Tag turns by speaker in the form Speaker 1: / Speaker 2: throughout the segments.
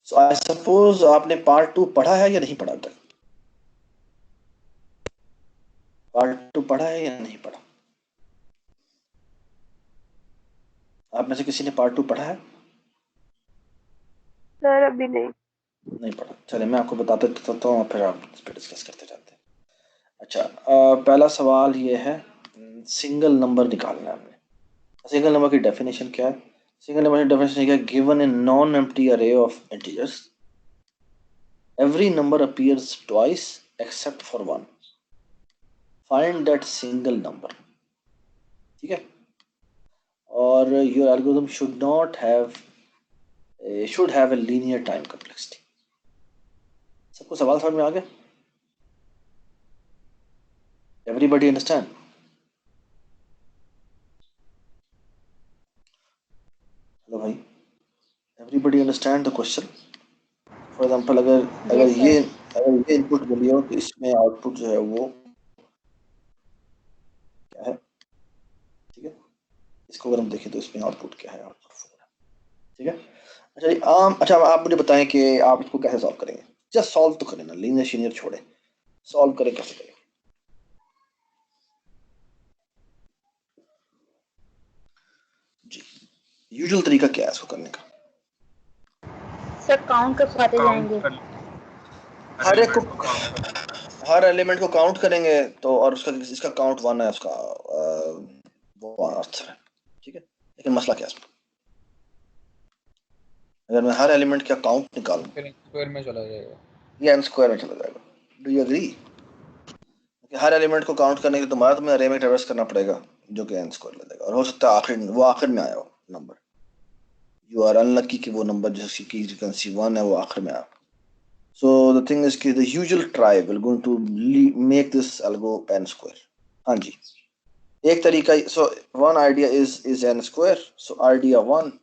Speaker 1: So I suppose आपने part 2 पढ़ा है या नहीं पढ़ा तक? पार्ट 2 पढ़ा है या नहीं पढ़ा? आप में से किसी ने पार्ट 2 पढ़ा है?
Speaker 2: सर अभी नहीं।
Speaker 1: नहीं पढ़ा, चलिए मैं आपको बताते देता हूँ, फिर आप इस पर डिस्कस करते जाते हैं। अच्छा, पहला सवाल ये है, सिंगल नंबर निकालना है हमने। सिंगल नंबर की डेफिनेशन क्या है? सिंगल नंबर की डेफिनेशन क्या है? गिवन ए नॉन एम्प्टी अरे of integers, every number appears twice except for one, find that single number. ठीक है, और your algorithm should have a linear time complexity. सबको सवाल समझ में आ गया? Everybody understand? हेलो भाई, everybody understand the question? For example, अगर अगर
Speaker 2: यस
Speaker 1: ये
Speaker 2: सर।
Speaker 1: अगर ये इनपुट मिली हो तो इसमें आउटपुट जो है वो क्या है? ठीक है, इसको अगर हम देखें तो इसमें आउटपुट क्या है? आउटपुट 4 है। ठीक है। अच्छा अच्छा, अब आप मुझे बताएं कि आप इसको कैसे सॉल्व करेंगे। जस्ट सॉल्व तो करें ना, लीनियर शीनियर छोड़े, सॉल्व करें, कैसे करें? जी, यूजुअल तरीका क्या है इसको करने का?
Speaker 2: सर काउंट करवाते
Speaker 3: काउंट
Speaker 2: जाएंगे।
Speaker 3: कर
Speaker 1: हर एक को,
Speaker 3: एलिमेंट को काउंट कर।
Speaker 1: हर एलिमेंट को काउंट करेंगे तो, और उसका इसका काउंट 1 है, उसका वो आंसर है। ठीक है, लेकिन मसला क्या है इसमें? अगर मैं हर एलिमेंट का काउंट निकालूं,
Speaker 3: फिर स्क्वायर में चला जाएगा।
Speaker 1: ये n स्क्वायर में चला जाएगा। डू यू एग्री कि हर एलिमेंट को काउंट करने के लिए तुम्हें अरे में ट्रेवर्स करना पड़ेगा, जो कि n स्क्वायर ले देगा, और हो सकता है आखिर में आया हो नंबर। यू आर अनलकी कि वो नंबर जिसकी फ्रीक्वेंसी 1 है वो आखिर में आया। So the thing is कि the usual try will going to make this algo n square. हाँ जी, एक तरीका, so one idea is n square. So idea one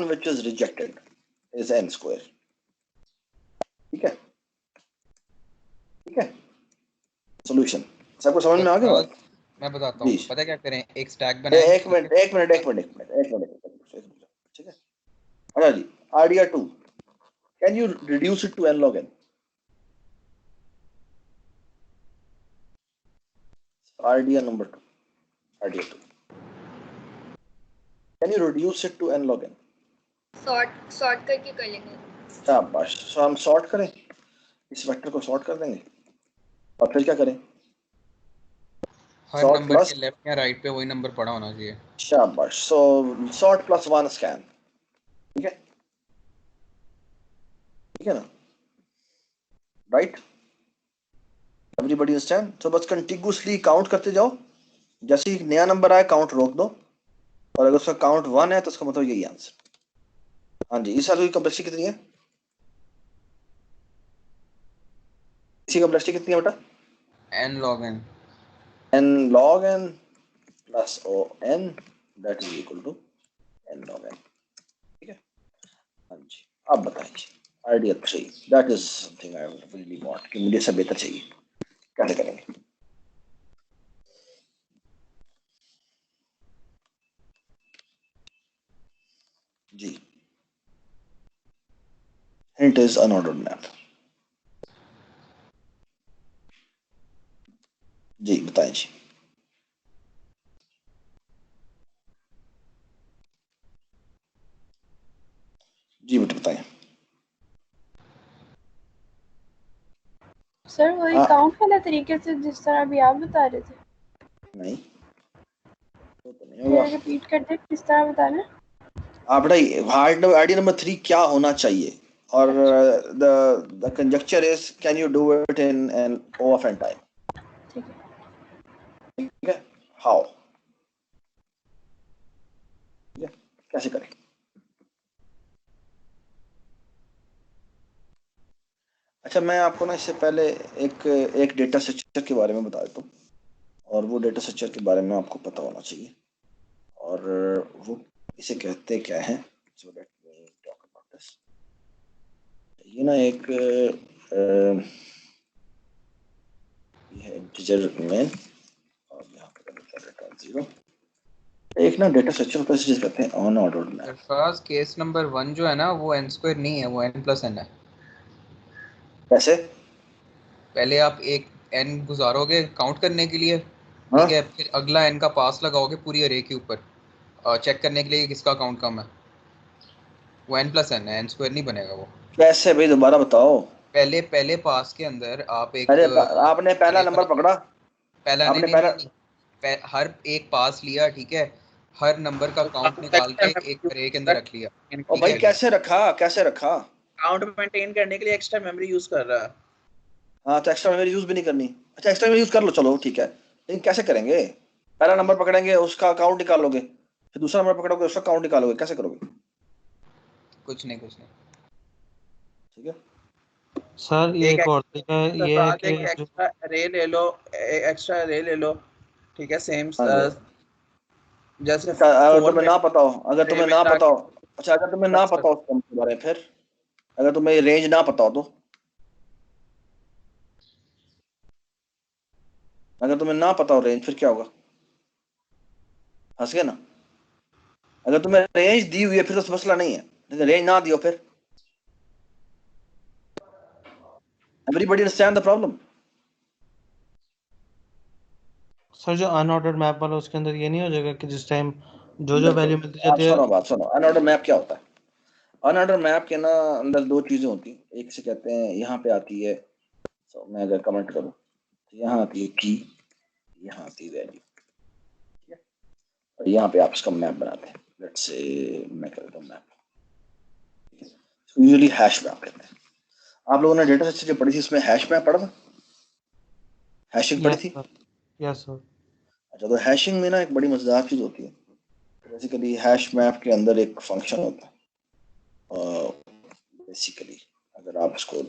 Speaker 1: which is rejected is n square. ठीक है, ठीक है, solution सबको समझ में आ गया बात?
Speaker 3: मैं बताता
Speaker 1: जी,
Speaker 3: हूँ, पता है क्या करें, एक स्टैक बनाएं।
Speaker 1: एक मिनट, एक मिनट, एक मिनट, एक मिनट, एक मिनट, ठीक है। अच्छा जी, idea two, can you reduce it to n log n? Idea number two, idea two, can you reduce it to n log n?
Speaker 2: Sort करके कर लेंगे।
Speaker 1: शाबाश, so हम सॉर्ट करें, इस वेक्टर को सॉर्ट कर देंगे, और फिर क्या करें?
Speaker 3: हर
Speaker 1: सॉर्ट
Speaker 3: नंबर
Speaker 1: प्लस,
Speaker 3: के लेफ्ट या राइट पे वही नंबर पड़ा होना चाहिए।
Speaker 1: शाबाश, सो सॉर्ट प्लस 1 स्कैन। ठीक है, ठीक है ना, राइट? Everybody understand? तो बस कंटिन्यूअसली काउंट करते जाओ, जैसे ही नया नंबर आए काउंट रोक दो, और अगर उसका काउंट 1 है तो उसका मतलब यही आंसर। हाँ जी, इस एल्गोरिथम की कॉम्प्लेक्सिटी कितनी है? इसी कॉम्प्लेक्सिटी कितनी है बेटा?
Speaker 3: n log n।
Speaker 1: n log n plus o n, that is equal to n log n। ठीक है, हाँ जी, आप बताइए idea 3, that is something I really want, कि मुझे सब बेहतर चाहिए, कैसे करेंगे? जी, hint is unordered map। जी बताएं जी। जी बेटा बताएं।
Speaker 2: सर वही
Speaker 1: हाँ,
Speaker 2: काउंट वाला तरीके से जिस तरह अभी आप बता रहे थे।
Speaker 1: नहीं तो नहीं होगा।
Speaker 2: फिर रिपीट कर दे किस तरह बताना है?
Speaker 1: हाँ बेटा, आइडिया नंबर 3 क्या होना चाहिए, और the conjecture is can you do it in N O of N time?
Speaker 2: ठीक है।
Speaker 1: ठीक है, हाउ? ठीक है, कैसे करें? अच्छा, मैं आपको ना इससे पहले एक एक डेटा स्ट्रक्चर के बारे में बता देता हूँ, और वो डेटा स्ट्रक्चर के बारे में आपको पता होना चाहिए, और वो इसे कहते क्या है। So let me talk about this. ये ना एक ये है इंटीजर मेन, और यहाँ पे रिटर्न 0। एक ना डेटा स्ट्रक्चर होता है जिसे कहते हैं on ordered map.
Speaker 3: Sarfaraz case number 1 जो है ना वो n स्क्वायर नहीं है, वो n+n है।
Speaker 1: कैसे?
Speaker 3: पहले आप एक n गुजारोगे काउंट करने के लिए,
Speaker 1: हाँ
Speaker 3: ठीक है, फिर अगला n का पास लगाओगे पूरी अरे के ऊपर चेक करने के लिए कि किसका काउंट कम है। वो n+n है, n स्क्वायर नहीं बनेगा वो।
Speaker 1: कैसे भाई, दोबारा बताओ।
Speaker 3: पहले पहले पास के अंदर आप एक
Speaker 1: अरे आपने पहला
Speaker 3: अरे
Speaker 1: नंबर
Speaker 3: बना,
Speaker 1: पकड़ा।
Speaker 3: पहला नहीं
Speaker 1: आपने
Speaker 3: नहीं नहीं
Speaker 1: पहला।
Speaker 3: नहीं, हर एक पास लिया, ठीक है, हर नंबर का काउंट निकाल के एक अरे के अंदर रख लिया,
Speaker 1: ओ
Speaker 3: ठीक
Speaker 1: भाई
Speaker 3: है।
Speaker 1: कैसे रखा, कैसे रखा?
Speaker 4: काउंट मेंटेन करने के लिए एक्स्ट्रा मेमोरी यूज कर रहा है।
Speaker 1: हाँ तो एक्स्ट्रा मेमोरी यूज भी नहीं करनी। अच्छा एक्स्ट्रा मेमोरी यूज कर लो, चलो ठीक है, लेकिन कैसे करेंगे? पहला नंबर पकड़ेंगे उसका काउंट निकालोगे, फिर दूसरा नंबर पकड़ोगे उसका काउंट निकालोगे, कैसे करोगे?
Speaker 3: कुछ नहीं कुछ नहीं।
Speaker 1: ठीक है।
Speaker 5: सर ये
Speaker 4: एक
Speaker 5: एक और तरीका ये है कि
Speaker 4: एक
Speaker 5: जो
Speaker 4: एक्स्ट्रा रे ले लो, एक्स्ट्रा रे ले लो, ठीक है, सेम
Speaker 1: हाँ जी।
Speaker 4: जैसे
Speaker 1: अच्छा अगर
Speaker 4: 4
Speaker 1: तुम्हें
Speaker 4: में
Speaker 1: ना पता हो, अगर
Speaker 4: रे
Speaker 1: तुम्हें
Speaker 4: में
Speaker 1: ना पता
Speaker 4: जाके
Speaker 1: हो, अच्छा अगर तुम्हें ना पता हो उसके बारे में, फिर अगर तुम्हें रेंज ना पता हो तो, अगर तुम्हें ना पता हो रेंज, फिर क्या होगा? हंस गए ना? अगर तुम्हें रेंज दी हुई है फिर तो मसला नहीं है, लेकिन रेंज ना दियो फिर। Everybody understand the problem?
Speaker 5: Sir जो अनऑर्डर्ड मैप वाला उसके अंदर ये नहीं हो जाएगा कि जिस टाइम जो जो वैल्यू मिलती
Speaker 1: आप
Speaker 5: जाती है।
Speaker 1: सुनो बात सुनो, अनऑर्डर मैप क्या होता है? अनऑर्डर मैप के ना अंदर दो चीजें होती हैं, एक से कहते हैं यहाँ पे आती है, तो मैं अगर कमेंट करूँ तो यहाँ आती है की, यहाँ आती है वैल्यू, ठीक है, और यहाँ पे आप इसका मैप बनाते हैं। लेट्स से मैं कर देता हूँ मैप, यूजुअली हैश मैप कहते हैं। आप लोगों ने डेटा स्ट्रक्चर जो पढ़ी थी उसमें हैश मैप पढ़ा था, हैशिंग पढ़ी
Speaker 5: यस
Speaker 1: थी?
Speaker 5: Sir, yes sir.
Speaker 1: अच्छा तो हैशिंग में ना एक बड़ी मजेदार चीज होती है। बेसिकली हैश मैप के अंदर एक फंक्शन होता है, बेसिकली अगर आप इसको,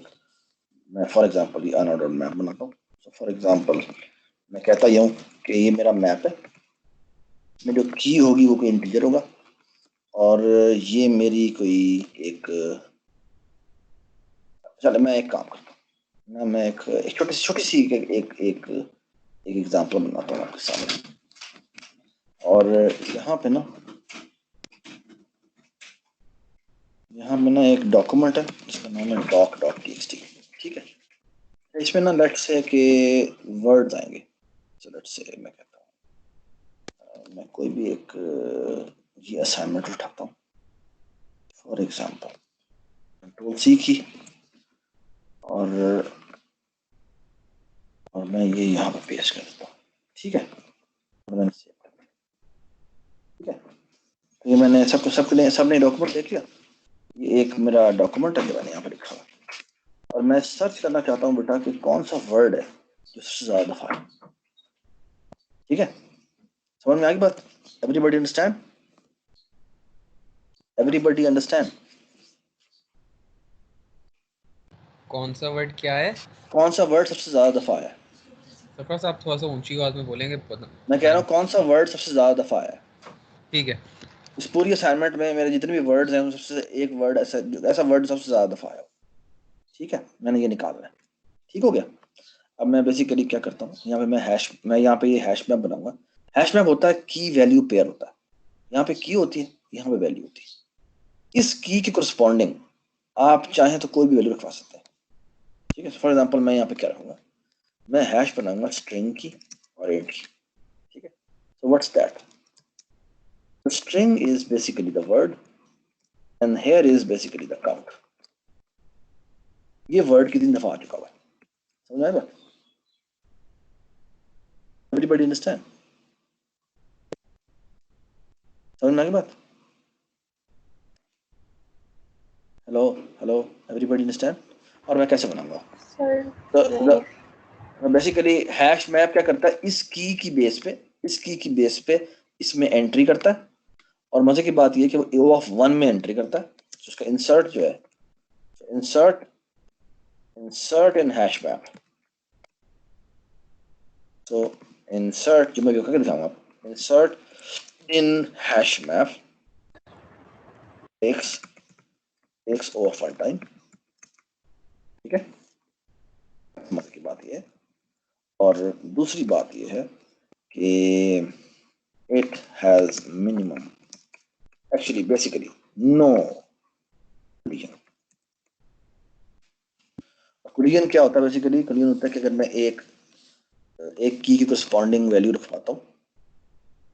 Speaker 1: मैं फॉर एग्जांपल ये अनऑर्डर्ड मैप बनाता हूँ, तो फॉर एग्जांपल मैं कहता ही हूँ कि ये मेरा मैप है, इसमें जो की होगी वो कोई इंटीजर होगा, और ये मेरी कोई एक, चलो मैं एक काम करता हूँ ना, मैं एक छोटी सी एक एग्जांपल बनाता हूँ आपके सामने, और यहाँ पे ना, यहाँ पे ना एक डॉक्यूमेंट है जिसका नाम है doc.txt, ठीक है। इसमें ना लेट्स से कि वर्ड्स आएंगे, so लेट्स से मैं कहता हूँ मैं कोई भी एक ये असाइनमेंट उठाता हूँ, फॉर एग्जांपल कंट्रोल सी की, और मैं ये यहाँ पर पेस्ट कर देता हूँ, ठीक है, और मैंने सेव कर दिया, ठीक है। तो ये मैंने सबने डॉक्यूमेंट देख लिया, ये एक मेरा डॉक्यूमेंट है जो मैंने यहाँ पर लिखा हुआ, और मैं सर्च करना चाहता हूँ बेटा कि कौन सा वर्ड है जो सबसे ज्यादा दफा है, ठीक है। समझ में आ गई बात? Everybody understand? Everybody understand?
Speaker 3: कौन सा वर्ड क्या है?
Speaker 1: कौन सा वर्ड सबसे ज्यादा दफा है?
Speaker 3: सरफराज आप थोड़ा सा ऊंची आवाज में बोलेंगे, पता
Speaker 1: मैं कह रहा हूँ कौन सा वर्ड सबसे ज्यादा दफा है।
Speaker 3: ठीक है।
Speaker 1: इस पूरी असाइनमेंट में मेरे जितने भी वर्ड्स हैं उनमें सबसे एक वर्ड ऐसा वर्ड सबसे ज्यादा दफा है, ठीक है, मैंने ये निकालना है, ठीक हो गया। अब मैं बेसिकली क्या करता हूँ, यहाँ पे मैं यहाँ पे ये हैश मैप बनाऊंगा। हैश मैप होता है की वैल्यू पेयर होता है, यहाँ पे की होती है, यहाँ पे वैल्यू होती है, इस की के करस्पॉन्डिंग आप चाहें तो कोई भी वैल्यू रखवा सकते हैं, ठीक है। फॉर एग्जाम्पल मैं यहाँ पे क्या रखूंगा, मैं हैश बनाऊंगा स्ट्रिंग की और इंट की, ठीक है। So what's that? The string is basically the word and here is basically the count. ये वर्ड कितनी दफा आ चुका हुआ है, समझ आएगा? Everybody understand? समझ में आ गई बात? Hello hello, everybody understand? और मैं कैसे बनाऊंगा?
Speaker 2: सर
Speaker 1: तो बेसिकली हैश मैप क्या करता है, इस की बेस पे, इस की बेस पे इसमें एंट्री करता है, और मजे की बात ये है कि वो ओ ऑफ 1 में एंट्री करता है, तो उसका इंसर्ट जो है, इंसर्ट इन हैश मैप, तो इंसर्ट जो मैं करके दिखाऊंगा, insert in hash map takes O of 1 time, ठीक है, मजे की बात ये है। और दूसरी बात ये है कि it has minimum, actually basically no collision. collision क्या होता है बेसिकली? collision होता है कि अगर मैं एक की corresponding वैल्यू रखवाता हूँ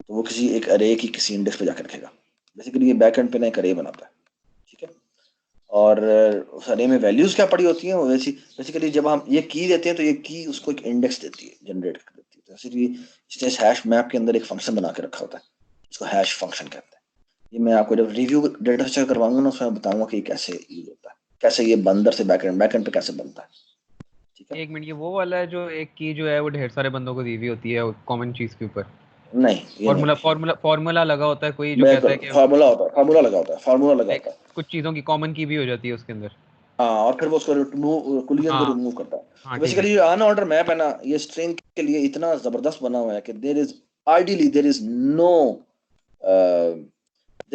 Speaker 1: तो वो किसी एक अरे की किसी इंडेक्स पे जाकर रखेगा. बेसिकली ये बैक एंड पे ना एक अरे बनाता है, ठीक है. और उस अरे में वैल्यूज क्या पड़ी होती हैं वो वैसी बेसिकली जब हम ये की देते हैं तो ये की उसको एक इंडेक्स देती है, जनरेट कर देती है. जैसे कि इसने हैश मैप के अंदर एक फंक्शन बना के रखा होता है, इसको हैश फंक्शन कहते हैं. ये मैं आपको जब रिव्यू डेटा स्ट्रक्चर करवाऊंगा ना उसमें बताऊंगा कि कैसे यूज होता है, कैसे ये अंदर से बैकएंड पे कैसे बनता है. ठीक है.
Speaker 6: एक मिनट, ये वो वाला है जो एक की जो है वो ढेर सारे बंदों को दी हुई होती है कॉमन चीज के ऊपर.
Speaker 1: नहीं ये
Speaker 6: फॉर्मूला
Speaker 1: नहीं,
Speaker 6: फॉर्मूला फॉर्मूला लगा होता है कोई जो कहता है कि
Speaker 1: फार्मूला होता है, फार्मूला लगा होता है, फार्मूला लगा
Speaker 6: एक
Speaker 1: होता है.
Speaker 6: कुछ चीजों की कॉमन की भी हो जाती है उसके अंदर.
Speaker 1: हाँ, और फिर वो उसको कुलियन को
Speaker 6: हाँ
Speaker 1: रिमूव करता है.
Speaker 6: हाँ,
Speaker 1: तो
Speaker 6: ठीक है.
Speaker 1: बेसिकली ये अनऑर्डर मैप है ना, ये स्ट्रिंग के लिए इतना जबरदस्त बना हुआ है कि ideally there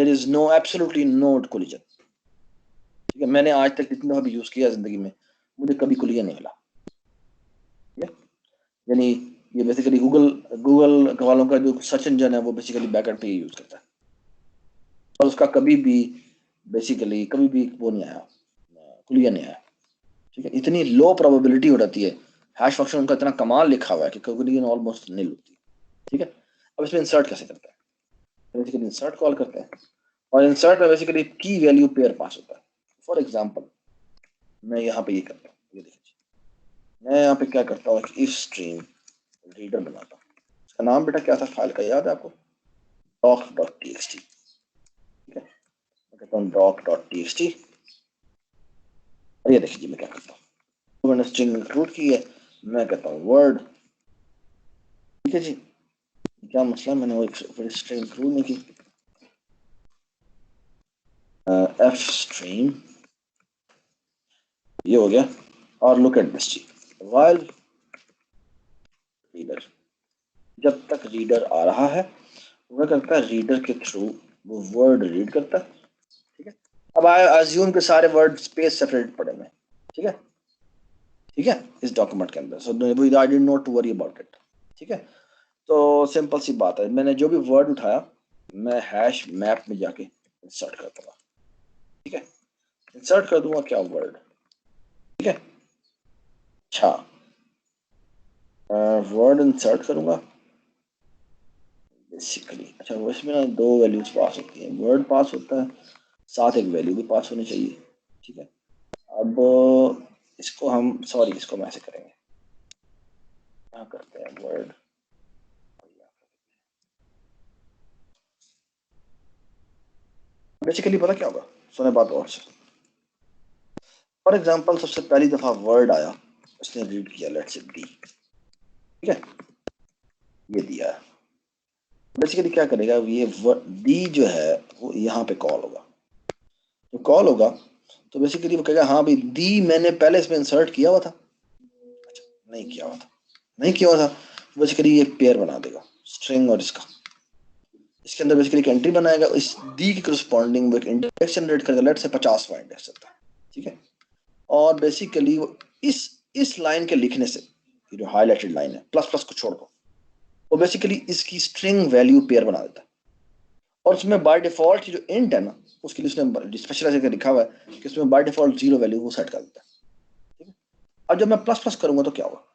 Speaker 1: is no absolutely no collision. ठीक है. मैंने आज तक जितना भी यूज किया जिंदगी में मुझे कभी कुलियन नहीं मिला. ठीक है. यानी ये बेसिकली गूगल वालों का जो सर्च इंजन है वो बेसिकली बैकएंड पे ही यूज करता है और उसका कभी भी बेसिकली कभी भी वो नहीं आया, कुलियन नहीं आया. ठीक है. इतनी लो प्रोबेबिलिटी हो जाती है. हैश फंक्शन उनका इतना कमाल लिखा हुआ है कि कुलियन ऑलमोस्ट नील होती है. ठीक है. अब इसमें इंसर्ट कैसे करते हैं? बेसिकली इंसर्ट कॉल करते हैं और इंसर्ट में बेसिकली की वैल्यू पेयर पास होता है. फॉर एग्जांपल मैं यहाँ पे ये करता हूँ, ये देखिए मैं यहाँ पे क्या करता हूँ, इफ स्ट्रीम रीडर बनाता हूँ. इसका नाम बेटा क्या था फाइल का, याद है आपको? doc.txt. ठीक है. मैं कहता हूँ doc.txt और ये देखिए मैं क्या करता हूँ, तो मैंने स्ट्रिंग इंक्लूड की है, मैं कहता हूँ वर्ड. ठीक है जी. क्या मसला, मैंने वो स्ट्रिंग इंक्लूड नहीं की. एफ स्ट्रीम ये हो गया. और लुक एट दिस जी, व्हाइल रीडर, जब तक रीडर आ रहा है वो करता है रीडर के थ्रू वो वर्ड रीड करता है. ठीक है. अब आई अज्यूम के सारे वर्ड स्पेस सेपरेट पड़े हुए. ठीक है. ठीक है. इस डॉक्यूमेंट के अंदर, so I did not to worry about it. ठीक है. तो सिंपल सी बात है, मैंने जो भी वर्ड उठाया मैं हैश मैप में जाके इंसर्ट कर दूंगा. ठीक है. इंसर्ट कर दूंगा क्या वर्ड. ठीक है. अच्छा वर्ड इंसर्ट करूंगा बेसिकली. अच्छा वो इसमें ना दो वैल्यूज पास होती हैं, वर्ड पास होता है साथ एक वैल्यू भी पास होनी चाहिए. ठीक है. अब इसको हम इसको हम ऐसे करेंगे, क्या करते हैं वर्ड, बेसिकली पता क्या होगा, सुने बात और से. फॉर एग्जांपल सबसे पहली दफा वर्ड आया, उसने रीड किया लेट्स से डी. ठीक है. ये दिया है. बेसिकली क्या करेगा ये डी जो है वो यहाँ पे कॉल होगा. तो कॉल होगा तो बेसिकली वो कहेगा हाँ भाई डी मैंने पहले इसमें इंसर्ट किया हुआ था. अच्छा नहीं किया हुआ था. बेसिकली ये पेयर बना देगा स्ट्रिंग और इसके अंदर बेसिकली एक एंट्री बनाएगा, इस डी की करस्पॉन्डिंग एक इंडेक्स जनरेट करेगा, लेट से 50वां इंडेक्स होता है. ठीक है. और बेसिकली वो इस लाइन के लिखने से, ये जो हाईलाइटेड लाइन है प्लस प्लस को छोड़ दो, वो बेसिकली इसकी स्ट्रिंग वैल्यू पेयर बना देता है. और उसमें बाय डिफॉल्ट जो इंट है ना उसके लिए उसने स्पेशल ऐसे लिखा हुआ है कि उसमें बाय डिफॉल्ट 0 वैल्यू वो सेट कर देता है. ठीक है. अब जब मैं प्लस प्लस करूंगा तो क्या होगा,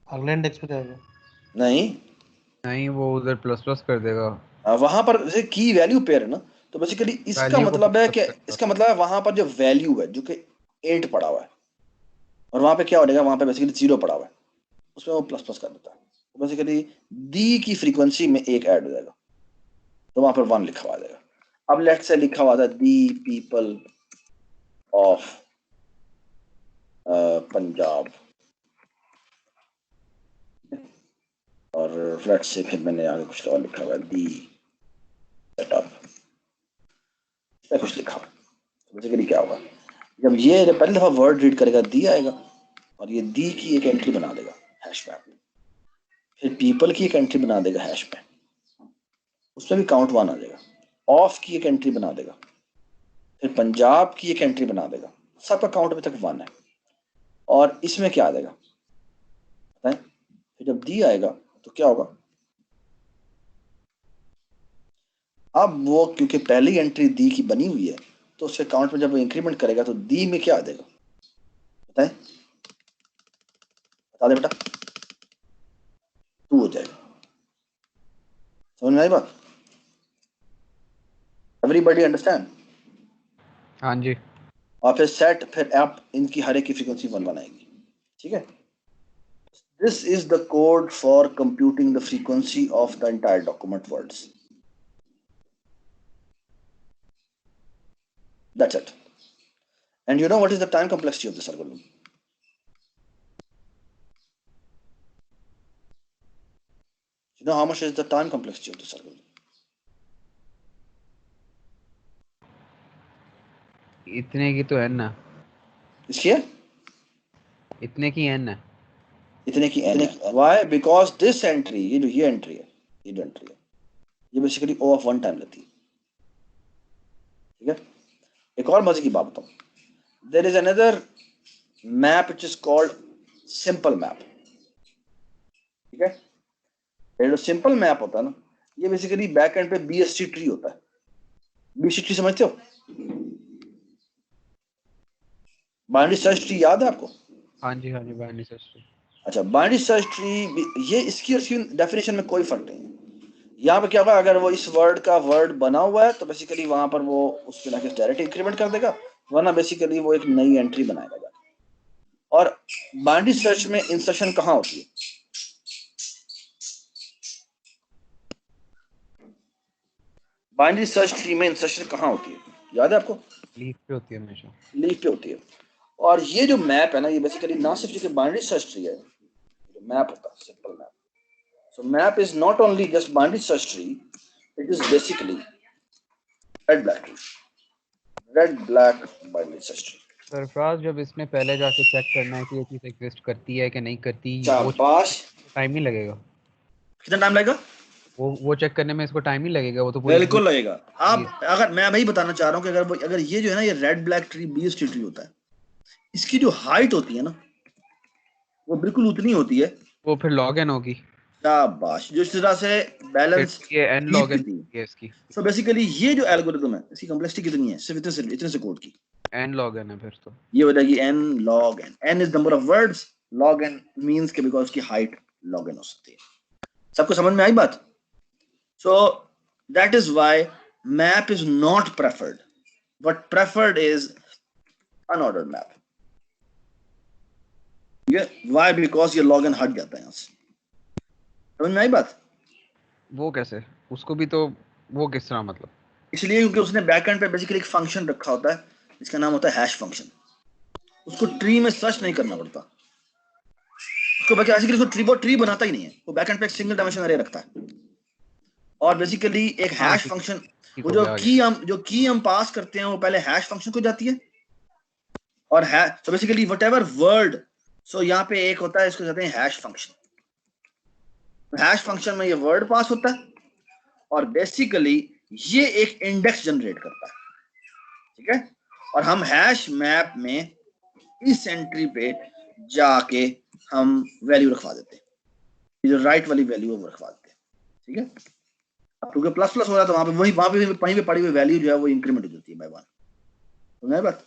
Speaker 5: अगले इंडेक्स पे जाएगा.
Speaker 6: नहीं वो उधर प्लस प्लस कर देगा.
Speaker 1: वहां पर जैसे की वैल्यू पेयर है ना, तो बेसिकली इसका
Speaker 6: Value को
Speaker 1: मतलब है
Speaker 6: plus
Speaker 1: कि
Speaker 6: करता है.
Speaker 1: इसका मतलब है वहां पर जो वैल्यू है जो कि 8 पड़ा हुआ है और वहां पे क्या हो जाएगा, वहां पे बेसिकली 0 पड़ा हुआ है, उसमें वो प्लस प्लस कर देता है. तो बेसिकली डी की फ्रीक्वेंसी में एक ऐड हो जाएगा तो वहां पर 1 लिखा हुआ आ जाएगा. अब लेट से लिखा हुआ था दी पीपल ऑफ पंजाब और लेट से फिर मैंने आगे कुछ और लिखा हुआ है दी सेटअप, कुछ लिखा हुआ. तो बेसिकली क्या होगा, जब ये पहली दफा वर्ड रीड करेगा दी आएगा और ये दी की एक एंट्री बना देगा हैश मैप में, फिर पीपल की एक एंट्री बना देगा हैश में, उसमें भी काउंट 1 आ जाएगा. ऑफ की एक एंट्री बना देगा, फिर पंजाब की एक एंट्री बना देगा, सबका काउंट अभी तक 1 है. और इसमें क्या आ जाएगा, फिर जब दी आएगा तो क्या होगा, अब वो क्योंकि पहली एंट्री दी की बनी हुई है तो उसके काउंट में जब वो इंक्रीमेंट करेगा तो दी में क्या आ जाएगा, बताएं, बता दे बेटा, 2 हो जाएगा। समझ में आई बात? Everybody understand?
Speaker 6: हाँ जी।
Speaker 1: और फिर सेट, फिर आप इनकी हर एक की फ्रीक्वेंसी 1 बनाएगी, ठीक है। This is the code for computing the frequency of the entire document words, that's it. And you know what is the time complexity of this algorithm? You know how much is the time complexity of this algorithm?
Speaker 6: इतने की तो n है,
Speaker 1: इसकी है
Speaker 6: इतने की n है।
Speaker 1: इतने की n है। Why? Because this entry, ये जो ये एंट्री है, ये जो एंट्री है, ये बेसिकली O of 1 टाइम लेती है, ठीक है। एक और मजे की बात बताऊं, there is another map which is called simple map, ठीक है। ये जो सिंपल मैप होता है ना, ये बेसिकली बैक एंड पे BST ट्री होता है। BST ट्री समझते हो? बाइनरी सर्च ट्री याद है आपको?
Speaker 6: हाँ जी बाइनरी सर्च ट्री।
Speaker 1: अच्छा, बाइनरी सर्च ट्री, ये इसकी और इसकी डेफिनेशन में कोई फर्क नहीं है। यहाँ पे क्या होगा, अगर वो इस वर्ड का वर्ड बना हुआ है तो बेसिकली वहां पर वो उसके लाके डायरेक्ट इंक्रीमेंट कर देगा, वरना बेसिकली वो एक नई एंट्री बनाएगा। और बाइनरी सर्च में इंसर्शन कहाँ होती है? बाइनरी सर्च ट्री में इंसर्शन कहाँ होती है, याद है आपको?
Speaker 6: लीफ पे होती है हमेशा।
Speaker 1: लीफ पे होती है। और ये जो मैप है ना, ये बेसिकली ना सिर्फ जो बाइनरी सर्च ट्री है, जो मैप होता है simple map, so map is not only just binary search tree, it is basically red black binary search tree.
Speaker 6: Sarfaraz, जब इसने पहले जाके चेक करना है कि ये चीज एग्जिस्ट करती है कि नहीं करती, वो
Speaker 1: शाबाश।
Speaker 6: टाइम ही लगेगा।
Speaker 1: कितना टाइम लगेगा?
Speaker 6: वो चेक करने में इसको टाइम ही लगेगा। वो तो पूरी
Speaker 1: बिल्कुल लगेगा। आप अगर मैं वही बताना चाह रहा हूँ कि अगर ये जो है ना, ये red black tree BST tree होता है, इसकी जो हाइट होती है ना, वो बिल्कुल उतनी होती है,
Speaker 6: वो फिर लॉग एन होगी।
Speaker 1: शाबाश, जो इस तरह से बैलेंस
Speaker 6: ये एन लॉग एन है इसकी।
Speaker 1: सो बेसिकली ये जो एल्गोरिथम है, इसकी कॉम्प्लेक्सिटी कितनी है? सिर्फ इतने से कोड की
Speaker 6: एन लॉग एन है फिर तो।
Speaker 1: ये हो जाएगी n log n। n is number of words, log n means के बिकॉज़ की हाइट log n हो सकती है। सबको समझ में आई बात? सो that is why map is not preferred, but preferred is unordered map. Why? Because ये log n हट जाता है यहाँ से। समझ में आई बात?
Speaker 6: वो कैसे? उसको भी तो वो किस तरह मतलब?
Speaker 1: इसलिए क्योंकि उसने बैकएंड पे बेसिकली एक फंक्शन रखा होता है जिसका नाम होता है हैश फंक्शन। उसको ट्री में सर्च नहीं करना पड़ता, उसको बेसिकली उसको ट्री बनाता ही नहीं है, वो बैकएंड पे एक सिंगल डायमेंशन अरे रखता है। और बेसिकली एक हैश फंक्शन, वो जो की हम पास करते हैं वो पहले हैश फंक्शन को जाती है। और सो बेसिकली व्हाटएवर वर्ड, सो यहाँ पे एक होता है, इसको कहते हैं हैश फंक्शन। हैश फंक्शन में ये वर्ड पास होता है और बेसिकली ये एक इंडेक्स जनरेट करता है, ठीक है। और हम हैश मैप में इस एंट्री पे जाके हम वैल्यू रखवा देते हैं, ये जो राइट वाली वैल्यू है वो रखवा देते हैं, ठीक है। अब क्योंकि प्लस प्लस हो रहा है तो वहीं पे पड़ी हुई वैल्यू जो है वो इंक्रीमेंट हो जाती है बाय 1। समझ बात?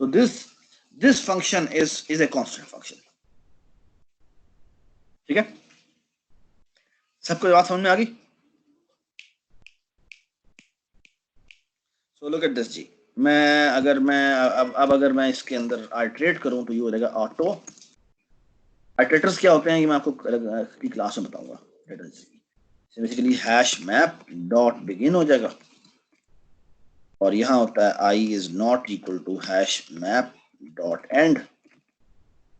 Speaker 1: So this function is a constant function, ठीक है। सबको बात समझ में आ गई? सो लुक एट दिस जी, अगर मैं इसके अंदर आइटरेट करूं तो ये हो जाएगा ऑटो। आइटरेटर्स क्या होते हैं ये मैं आपको की क्लास में बताऊंगा। Basically hash map dot begin हो जाएगा और यहाँ होता है I is not equal to hash map dot end,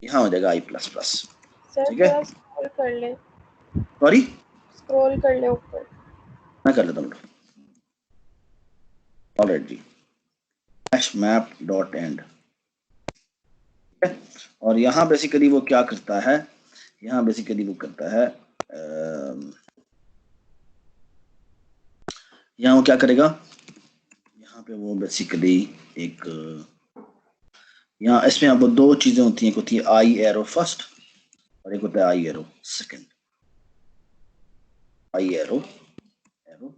Speaker 1: यहाँ हो जाएगा i++, ठीक है।
Speaker 2: स्क्रॉल कर ले,
Speaker 1: सॉरी
Speaker 2: स्क्रॉल कर ले ऊपर,
Speaker 1: मैं कर लेता हूँ। ऑलराइट जी, हैश मैप डॉट एंड, और यहाँ बेसिकली वो क्या करता है, यहाँ बेसिकली वो करता है यहाँ वो क्या करेगा, यहाँ पे वो बेसिकली एक यहाँ इसमें आपको 2 चीजें होती हैं, एक होती है आई एरो फर्स्ट और एक होता है आई एरो सेकंड, आई एरो एरो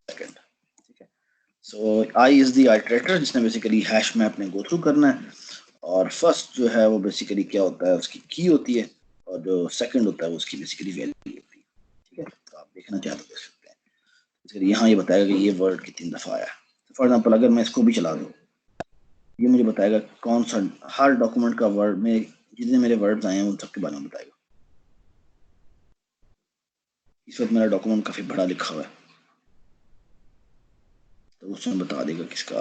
Speaker 1: सेकंड, ठीक है। सो आई इज द आइटरेटर जिसने बेसिकली हैश मैप में गो थ्रू करना है, और फर्स्ट जो है वो बेसिकली क्या होता है, उसकी की होती है, और जो सेकंड होता है वो उसकी बेसिकली वैल्यू होती है, ठीक है। तो आप देखना चाहे तो देख सकते हैं, इसलिए यहाँ ये बताएगा कि ये वर्ड कितनी दफ़ा आया। फॉर एग्जांपल अगर मैं इसको भी चला दूँ, ये मुझे बताएगा कौन सा हर डॉक्यूमेंट का वर्ड में जितने मेरे वर्ड्स आए हैं उन सबके बारे में बताएगा। इस वक्त मेरा डॉक्यूमेंट काफ़ी बड़ा लिखा हुआ है, तो उसमें बता देगा किसका,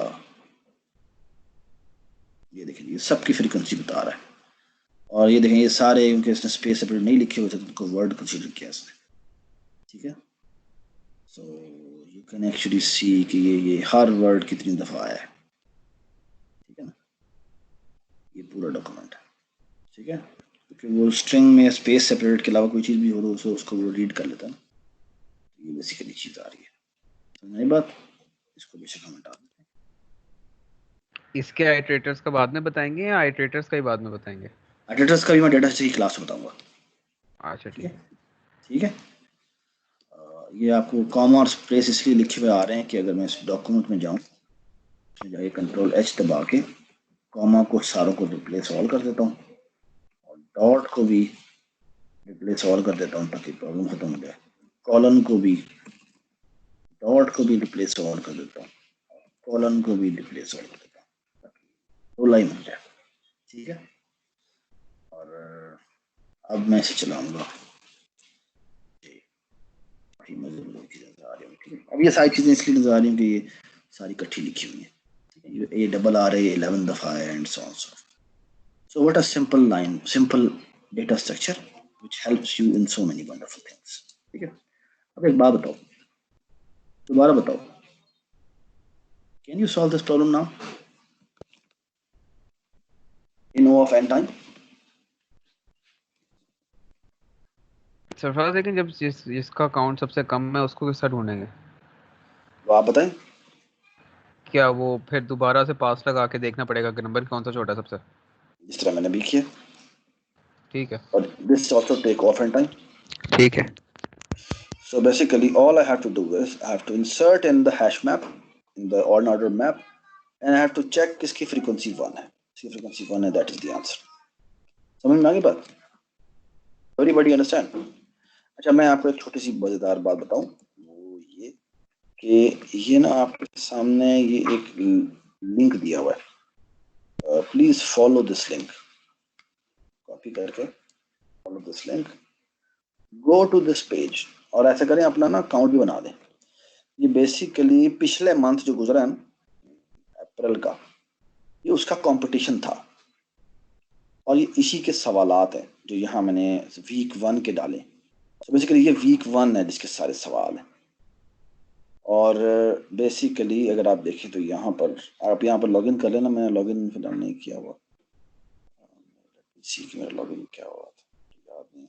Speaker 1: ये देखिए ये सबकी फ्रीक्वेंसी बता रहा है, और ये देखें ये सारे उनके इसने स्पेस सेपरेट नहीं लिखे हुए थे तो उनको वर्ड कंसीडर किया इसने, ठीक है। So you can actually see कि ये हर वर्ड कितनी दफ़ा आया है, ठीक है ना, ये पूरा डॉक्यूमेंट है, ठीक है। क्योंकि वो स्ट्रिंग में स्पेस सेपरेट के अलावा कोई चीज़ भी हो तो उसको वो रीड कर लेता है ना, ये बेसिकली चीज़ आ रही है, समझ आई बात। इसको बेशक हम हटा देते हैं।
Speaker 6: इसके आइटरेटर्स का बाद में बताएंगे या आइटरेटर्स का ही बाद में बताएंगे?
Speaker 1: एडिटर्स का भी मैं डेटा से ही क्लास में बताऊंगा,
Speaker 6: अच्छा
Speaker 1: ठीक
Speaker 6: ठीक
Speaker 1: है, ठीक है। ये आपको कॉमा और स्पेस इसलिए लिखे हुए आ रहे हैं कि अगर मैं इस डॉक्यूमेंट में जाऊँ, इसमें जाके कंट्रोल एच दबा के कॉमा को सारों को रिप्लेस ऑल कर देता हूँ, और डॉट को भी रिप्लेस ऑल कर देता हूँ ताकि प्रॉब्लम खत्म हो जाए, कॉलन को भी, डॉट को भी रिप्लेस ऑल कर देता हूँ, कॉलन को भी रिप्लेस ऑल कर देता हूँ ताकि दो लाइन हो जाए, ठीक है। और अब मैं इसे चलाऊंगा, अब ये सारी चीजें इसलिए नजर आ रही हैं कि ये सारी इकट्ठी लिखी हुई है, ये डबल आ रही है 11 दफा है and so on. So what a simple line, simple data structure which helps you in so many wonderful things, ठीक है। अब एक बात बताओ, दोबारा बताओ, can you solve this problem now in O of n time?
Speaker 6: Sarfaraz, लेकिन जब जिसका काउंट सबसे कम है उसको किसका ढूंढेंगे?
Speaker 1: तो आप बताएं।
Speaker 6: क्या वो फिर दोबारा से पास लगा के देखना पड़ेगा कि नंबर कौन सा छोटा है सबसे?
Speaker 1: जिस तरह मैंने भी किया,
Speaker 6: ठीक है
Speaker 1: और this also take off n time.
Speaker 6: ठीक है।
Speaker 1: So basically all I have to do is I have to insert in the hash map in the ordered map and I have to check किसकी frequency 1 है, इसकी frequency 1 है, that is the answer। समझ में आ गई बात? Everybody understand? अच्छा मैं आपको एक छोटी सी मजेदार बात बताऊं, वो ये कि ये ना आपके सामने ये एक लिंक दिया हुआ है, please follow this link, copy करके follow this link, go to this page, और ऐसा करें अपना ना अकाउंट भी बना दें। ये बेसिकली पिछले मंथ जो गुजरा है ना, अप्रैल का, ये उसका कंपटीशन था, और ये इसी के सवालात हैं जो यहाँ मैंने वीक 1 के डाले। तो बेसिकली ये वीक 1 है जिसके सारे सवाल हैं, और बेसिकली अगर आप देखें तो यहाँ पर आप यहाँ पर लॉगिन कर लेना, मैंने लॉगिन फिलहाल नहीं किया हुआ, इसी की मेरा लॉगिन क्या हुआ था याद नहीं,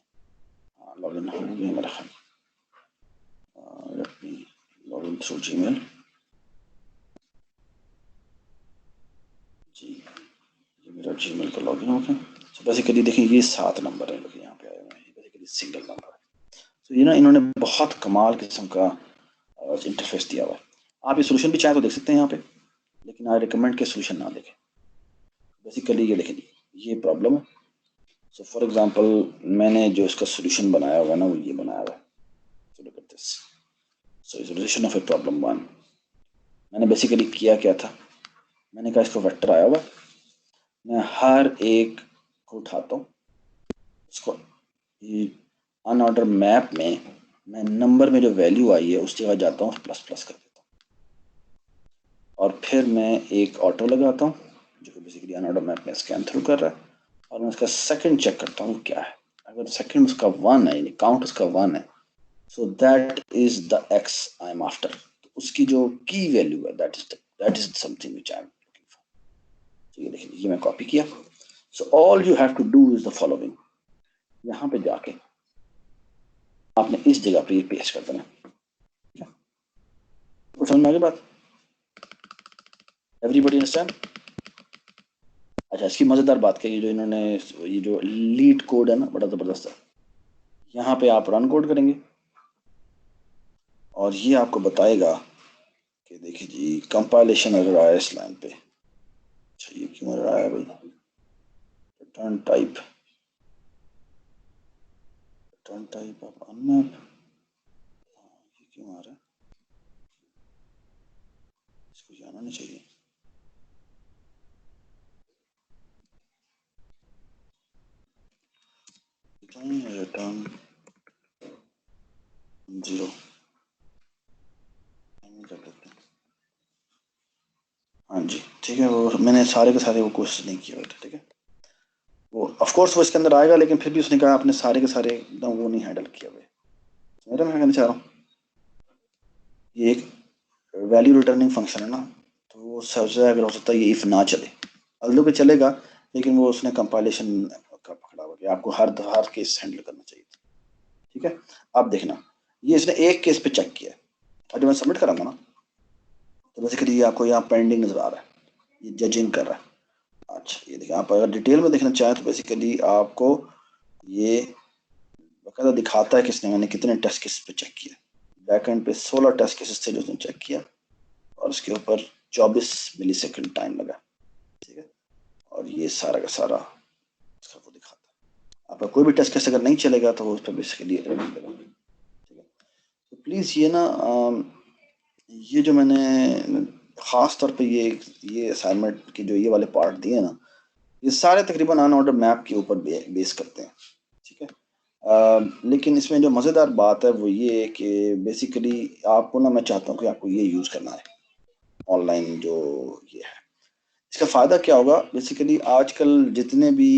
Speaker 1: हाँ लॉगिन हो गया मेरा ख्याल, let me login through Gmail, जी ये मेरा जीमेल का लॉगिन हो गया। तो बेसिकली देखिए ये 7 नंबर है, देखिए यहाँ पे आया हुआ है, बेसिकली सिंगल नंबर है। तो ये ना इन्होंने बहुत कमाल किस्म का इंटरफेस दिया हुआ है। आप ये सोल्यूशन भी चाहे तो देख सकते हैं यहाँ पे, लेकिन आई रिकमेंड के सोल्यूशन ना देखें। बेसिकली ये देखें ये प्रॉब्लम है। सो फॉर एग्जांपल मैंने जो इसका सोल्यूशन बनाया हुआ है ना वो ये बनाया हुआ है, so look at this. So solution of a problem 1, मैंने बेसिकली किया क्या था, मैंने कहा इसको वेक्टर आया हुआ, मैं हर एक को उठाता हूँ, इसको अनऑर्डर मैप में मैं नंबर में जो वैल्यू आई है उस जगह जाता हूँ, प्लस प्लस कर देता हूँ, और फिर मैं एक ऑटो लगाता हूँ जो कि बेसिकली अनऑर्डर मैप में स्कैन थ्रू कर रहा है, और मैं उसका सेकंड चेक करता हूँ क्या है। अगर सेकंड उसका 1 है, यानी काउंट उसका 1 है, so that is the X I am after, उसकी जो की वैल्यू है that is something which I am looking for. तो ये देखिए ये मैं कॉपी किया। So all you have to do is the following, यहाँ पे जाके आपने इस जगह पे ये पेस्ट कर देना, ठीक है। तो समझ में आ गई बात? Everybody understand? अच्छा, इसकी मज़ेदार बात कही जो इन्होंने, ये जो लीड कोड है ना, बड़ा ज़बरदस्त है। यहाँ पे आप रन कोड करेंगे और ये आपको बताएगा कि देखिए जी कंपाइलेशन एरर आया इस लाइन पे। अच्छा, ये क्यों एरर आया भाई? रिटर्न टाइप ऑफ अनमैप, ये क्यों आ रहा है? इसको जाना नहीं चाहिए। रिटर्न 0 कर देते हैं। हाँ जी, ठीक है, वो मैंने सारे के सारे वो कोशिश नहीं किए हुए थे, ठीक है। वो ऑफ कोर्स वो इसके अंदर आएगा, लेकिन फिर भी उसने कहा आपने सारे के सारे एकदम वो नहीं हैंडल किए हुए। समझ रहे हैं मैं कहना चाह रहा हूँ? ये एक वैल्यू रिटर्निंग फंक्शन है ना, तो वो सोचा अगर हो सकता है ये इफ ना चले, अगले पे चलेगा, लेकिन वो उसने कंपाइलेशन का पकड़ा हुआ कि आपको हर केस हैंडल करना चाहिए। ठीक है, अब देखना, ये इसने एक केस पे चेक किया और जब मैं सबमिट कराऊंगा ना, तो बेसिकली ये आपको यहाँ पेंडिंग नजर आ रहा है, ये जजिंग कर रहा है। अच्छा, ये देखिए, आप अगर डिटेल में देखना चाहें तो बेसिकली आपको ये बकायदा दिखाता है किसने, मैंने कितने टेस्ट केस पे चेक किया। बैकएंड पे 16 टेस्ट केसेस थे जो उसने चेक किया और उसके ऊपर 24 मिली सेकेंड टाइम लगा। ठीक है, और ये सारा का सारा उसका वो दिखाता है। आपका कोई भी टेस्ट केस अगर नहीं चलेगा तो वो उस पर बेसिकली एरर मिलेगा। ठीक है, तो प्लीज़ ये ना ये जो मैंने ख़ास तौर पे ये असाइनमेंट के जो ये वाले पार्ट दिए ना, ये सारे तकरीबन अनऑर्डर मैप के ऊपर बेस करते हैं। ठीक है, लेकिन इसमें जो मज़ेदार बात है वो ये है कि बेसिकली आपको ना, मैं चाहता हूँ कि आपको ये यूज़ करना है ऑनलाइन जो ये है। इसका फ़ायदा क्या होगा, बेसिकली आजकल जितने भी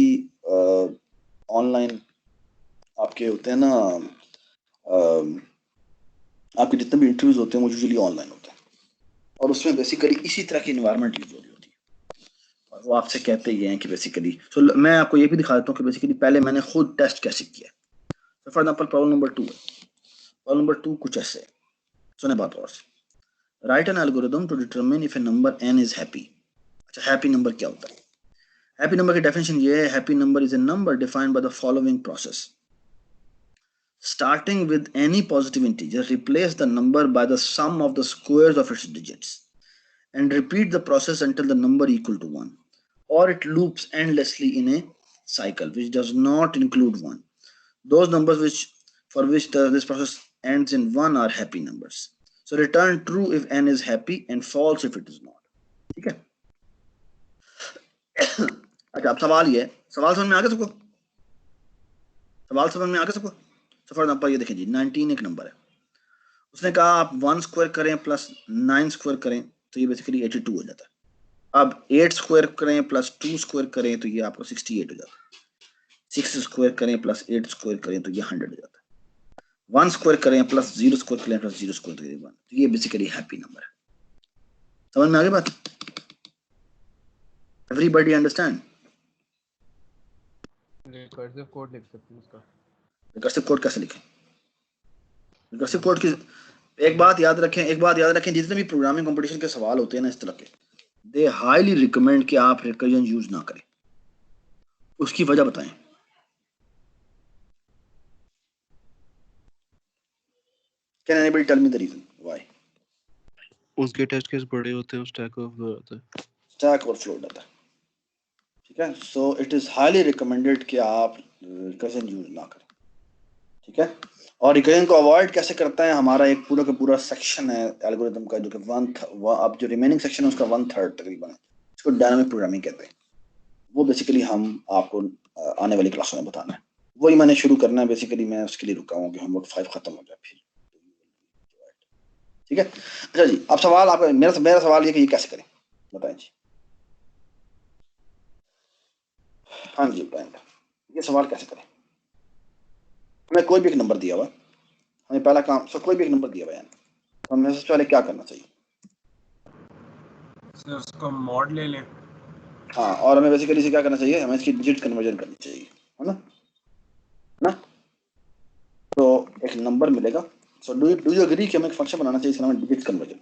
Speaker 1: ऑनलाइन आपके होते हैं ना, आपके जितने भी इंटरव्यूज़ होते हैं वो यूजुअली ऑनलाइन होते हैं और उसमें बेसिकली इसी तरह की इन्वायरमेंट यूज हो रही होती है। और वो आपसे कहते ये हैं कि बेसिकली मैं आपको ये भी दिखा देता हूँ कि बेसिकली पहले मैंने खुद टेस्ट कैसे किया। तो फॉर एग्जाम्पल प्रॉब्लम नंबर 2 है। प्रॉब्लम नंबर 2 कुछ ऐसे है, सुने बात और से। Write an algorithm to determine if a number n is happy. अच्छा, हैप्पी नंबर क्या होता है? हैप्पी नंबर की डेफिनेशन ये है, happy number is a number defined by the following process. Starting with any positive integer, replace the number by the sum of the squares of its digits and repeat the process until the number equal to 1, or it loops endlessly in a cycle which does not include 1. Those numbers for which this process ends in 1 are happy numbers. So return true if n is happy and false if it is not. ठीक है? अच्छा, अब सवाल ये, सवाल समझ में आ गया सबको? सवाल समझ में आ गया सबको? तो फॉर एग्जाम्पल ये देखें जी, 19 एक नंबर है, उसने कहा आप 1 स्क्वायर करें प्लस 9 स्क्वायर करें तो ये बेसिकली 82 हो जाता है। अब 8 स्क्वायर करें प्लस 2 स्क्वायर करें तो ये आपको 68 हो जाता है। 6 स्क्वायर करें प्लस 8 स्क्वायर करें तो ये 100 हो जाता है। 1 स्क्वायर करें प्लस 0 स्क्वायर करें प्लस 0 स्क्वायर करें 1, तो ये बेसिकली हैप्पी नंबर है। समझ में आ गई बात? Everybody understand?
Speaker 6: रिकर्सिव कोड लिख सकते हैं उसका।
Speaker 1: रिकर्सिव कोड कैसे लिखें? रिकर्सिव कोड की एक बात याद रखें, जितने भी प्रोग्रामिंग कंपटीशन के सवाल होते हैं ना इस तरह के, दे हाईली रिकमेंड कि आप रिकर्जन यूज ना करें। उसकी वजह बताएं। Can anybody tell me the reason why?
Speaker 5: उसके टेस्ट केस बड़े होते हैं, स्टैक ओवरफ्लो होता है।
Speaker 1: स्टैक ओवरफ्लो होता है। ठीक है, so it is highly recommended कि आप रिकर्जन यूज ना करें। ठीक है, और रिकर्जन को अवॉइड कैसे करता है, हमारा एक पूरा का पूरा सेक्शन है एल्गोरिथम का, जो कि अब जो रिमेनिंग सेक्शन है उसका 1/3 तकरीबन है, इसको डायनामिक प्रोग्रामिंग कहते हैं। वो बेसिकली हम आपको आने वाली क्लासों में बताना है, वही मैंने शुरू करना है। बेसिकली मैं उसके लिए रुका हूँ कि होमवर्क 5 खत्म हो जाए फिर। ठीक है, अच्छा जी, अब सवाल आपका, मेरा सवाल ये कि ये कैसे करें, बताएं जी। हाँ जी, बताएं ये सवाल कैसे करें। हमें कोई भी एक नंबर दिया हुआ, हमें पहला काम, कोई भी एक नंबर दिया हुआ है, हमें सबसे पहले क्या करना चाहिए?
Speaker 4: सर उसको मॉड ले लें।
Speaker 1: हाँ, और हमें बेसिकली से क्या करना चाहिए, हमें इसकी डिजिट कन्वर्जन करनी चाहिए, है ना? तो एक नंबर मिलेगा, सो डू यू एग्री कि हमें एक फंक्शन बनाना चाहिए इसका नाम है डिजिट कन्वर्जन।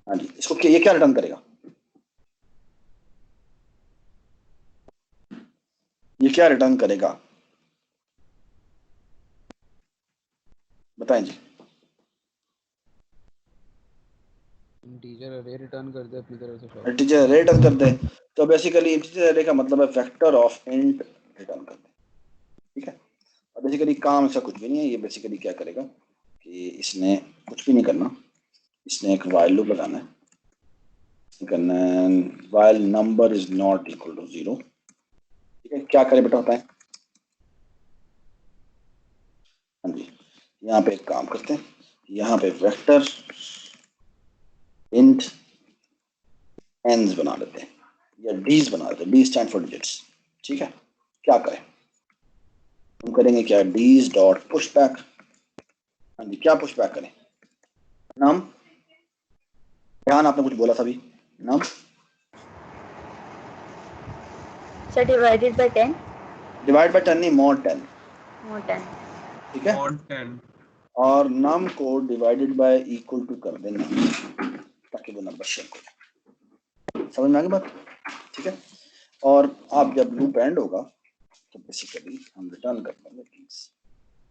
Speaker 1: हाँ जी, इसको ये क्या रिटर्न करेगा? ये क्या रिटर्न करेगा बताएं जी।
Speaker 6: इंटीजर अरे रिटर्न कर दे अपनी तरफ से शायद।
Speaker 1: इंटीजर अरे रिटर्न कर दे, तो बेसिकली इंटीजर अरे का मतलब है वेक्टर ऑफ इंट रिटर्न कर दे, ठीक है। और बेसिकली काम ऐसा कुछ भी नहीं है, ये बेसिकली क्या करेगा कि इसने कुछ भी नहीं करना, इसने एक वाइल लूप लगाना है, करना है while number is not equal to 0, ठीक है। क्या करे बेटा बताएं। हाँ जी, यहाँ पे एक काम करते हैं, यहाँ पे वेक्टर इंट एन्स बना लेते हैं या डीज बना लेते हैं, डी स्टैंड फॉर डिजिट्स, ठीक है। क्या करें हम करेंगे क्या, डीज डॉट पुश बैक। हाँ जी, क्या पुश बैक करें, नम, ध्यान आपने कुछ बोला था अभी, नम
Speaker 7: So divided by 10.
Speaker 1: Divide by 10 नहीं, mod 10,
Speaker 7: More 10.
Speaker 1: ठीक है।
Speaker 4: mod 10
Speaker 1: और नम को डिवाइडेड बाय इक्वल टू कर देना ताकि वो नंबर शेयर हो, समझ में आ गई बात, ठीक है। और आप जब लूप एंड होगा तो बेसिकली हम रिटर्न कर देंगे प्लीज,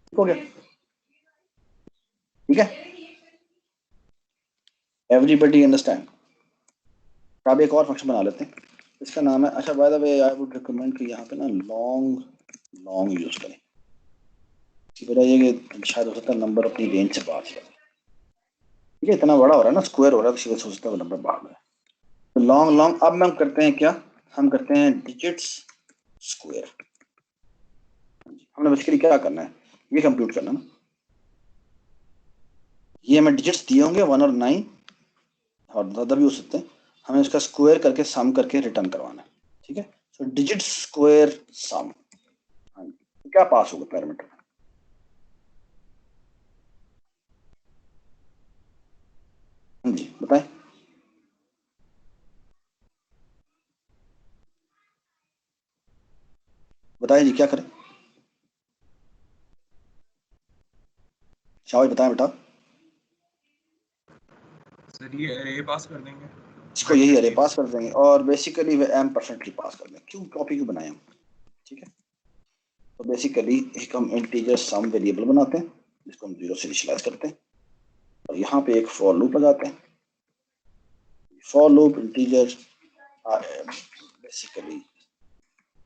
Speaker 1: ठीक हो गया, ठीक है। Everybody understand. अब एक और फंक्शन बना लेते हैं, इसका नाम है, अच्छा by the way I would recommend कि यहाँ पे ना लॉन्ग यूज करें, बेटा ये कि शायद हो सकता है नंबर अपनी रेंज से बाहर चला जाए, ठीक है। इतना बड़ा हो रहा है ना, स्क्वायर हो रहा है, तो शायद सोचता है नंबर बाहर में, तो लॉन्ग अब हम करते हैं क्या, हम करते हैं डिजिट्स स्क्वायर। हमने बेसिकली क्या करना है, ये कंप्यूट करना ना, ये हमें डिजिट्स दिए होंगे 1 और 9 और ज़्यादा भी हो सकते हैं, हमें इसका स्क्वायर करके सम करके रिटर्न करवाना है, ठीक है। सो डिजिट स्क्वायर सम, क्या पास होगा पैरामीटर, हाँ जी बताएं। बताएं जी क्या करें, शाबाश बताएं बेटा।
Speaker 4: सर ये array पास कर देंगे,
Speaker 1: इसको यही अरे पास कर देंगे और बेसिकली वे एम परसेंटली पास कर देंगे, क्यों कॉपी क्यों बनाए हम, ठीक है। तो बेसिकली एक हम इंटीजर सम वेरिएबल बनाते हैं जिसको हम 0 से इनिशियलाइज करते हैं और यहाँ पे एक फॉर लूप लगाते हैं, for loop integer basically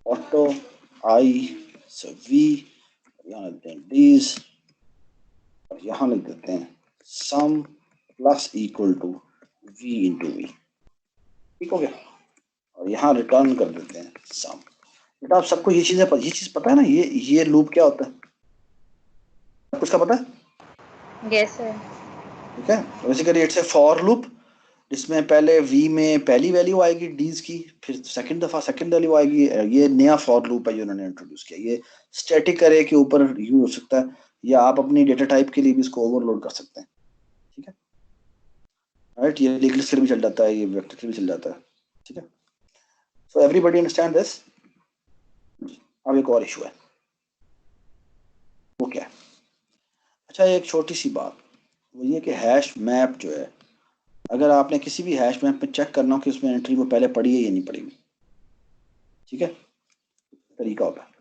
Speaker 1: auto I so V, यहाँ लिखते हैं डीज और यहाँ लिख देते हैं sum plus equal to V into V, ठीक हो गया। और यहाँ रिटर्न कर देते हैं सम। बेटा आप सबको ये चीज पता है ना, ये लूप क्या होता है, कुछ का पता है,
Speaker 7: Yes, sir.
Speaker 1: ठीक है। Basically it's A for loop जिसमें पहले v में पहली वैल्यू आएगी डीज की, फिर सेकंड दफा सेकंड वैल्यू आएगी, ये नया फॉर लूप है जो उन्होंने इंट्रोड्यूस किया। ये स्टैटिक अरे के ऊपर यूज हो सकता है या आप अपनी डेटा टाइप के लिए भी इसको ओवरलोड कर सकते हैं, ठीक है। राइट, ये लिंक लिस्ट के लिए भी चल जाता है, ये वेक्टर के लिए भी चल जाता है, ठीक है। So everybody understand this. अब एक और इशू है, वो क्या है, अच्छा एक छोटी सी बात, वो ये कि हैश मैप जो है, अगर आपने किसी भी हैश मैप में चेक करना हो कि उसमें एंट्री वो पहले पड़ी है या नहीं पड़ी हुई, ठीक है, तरीका होता है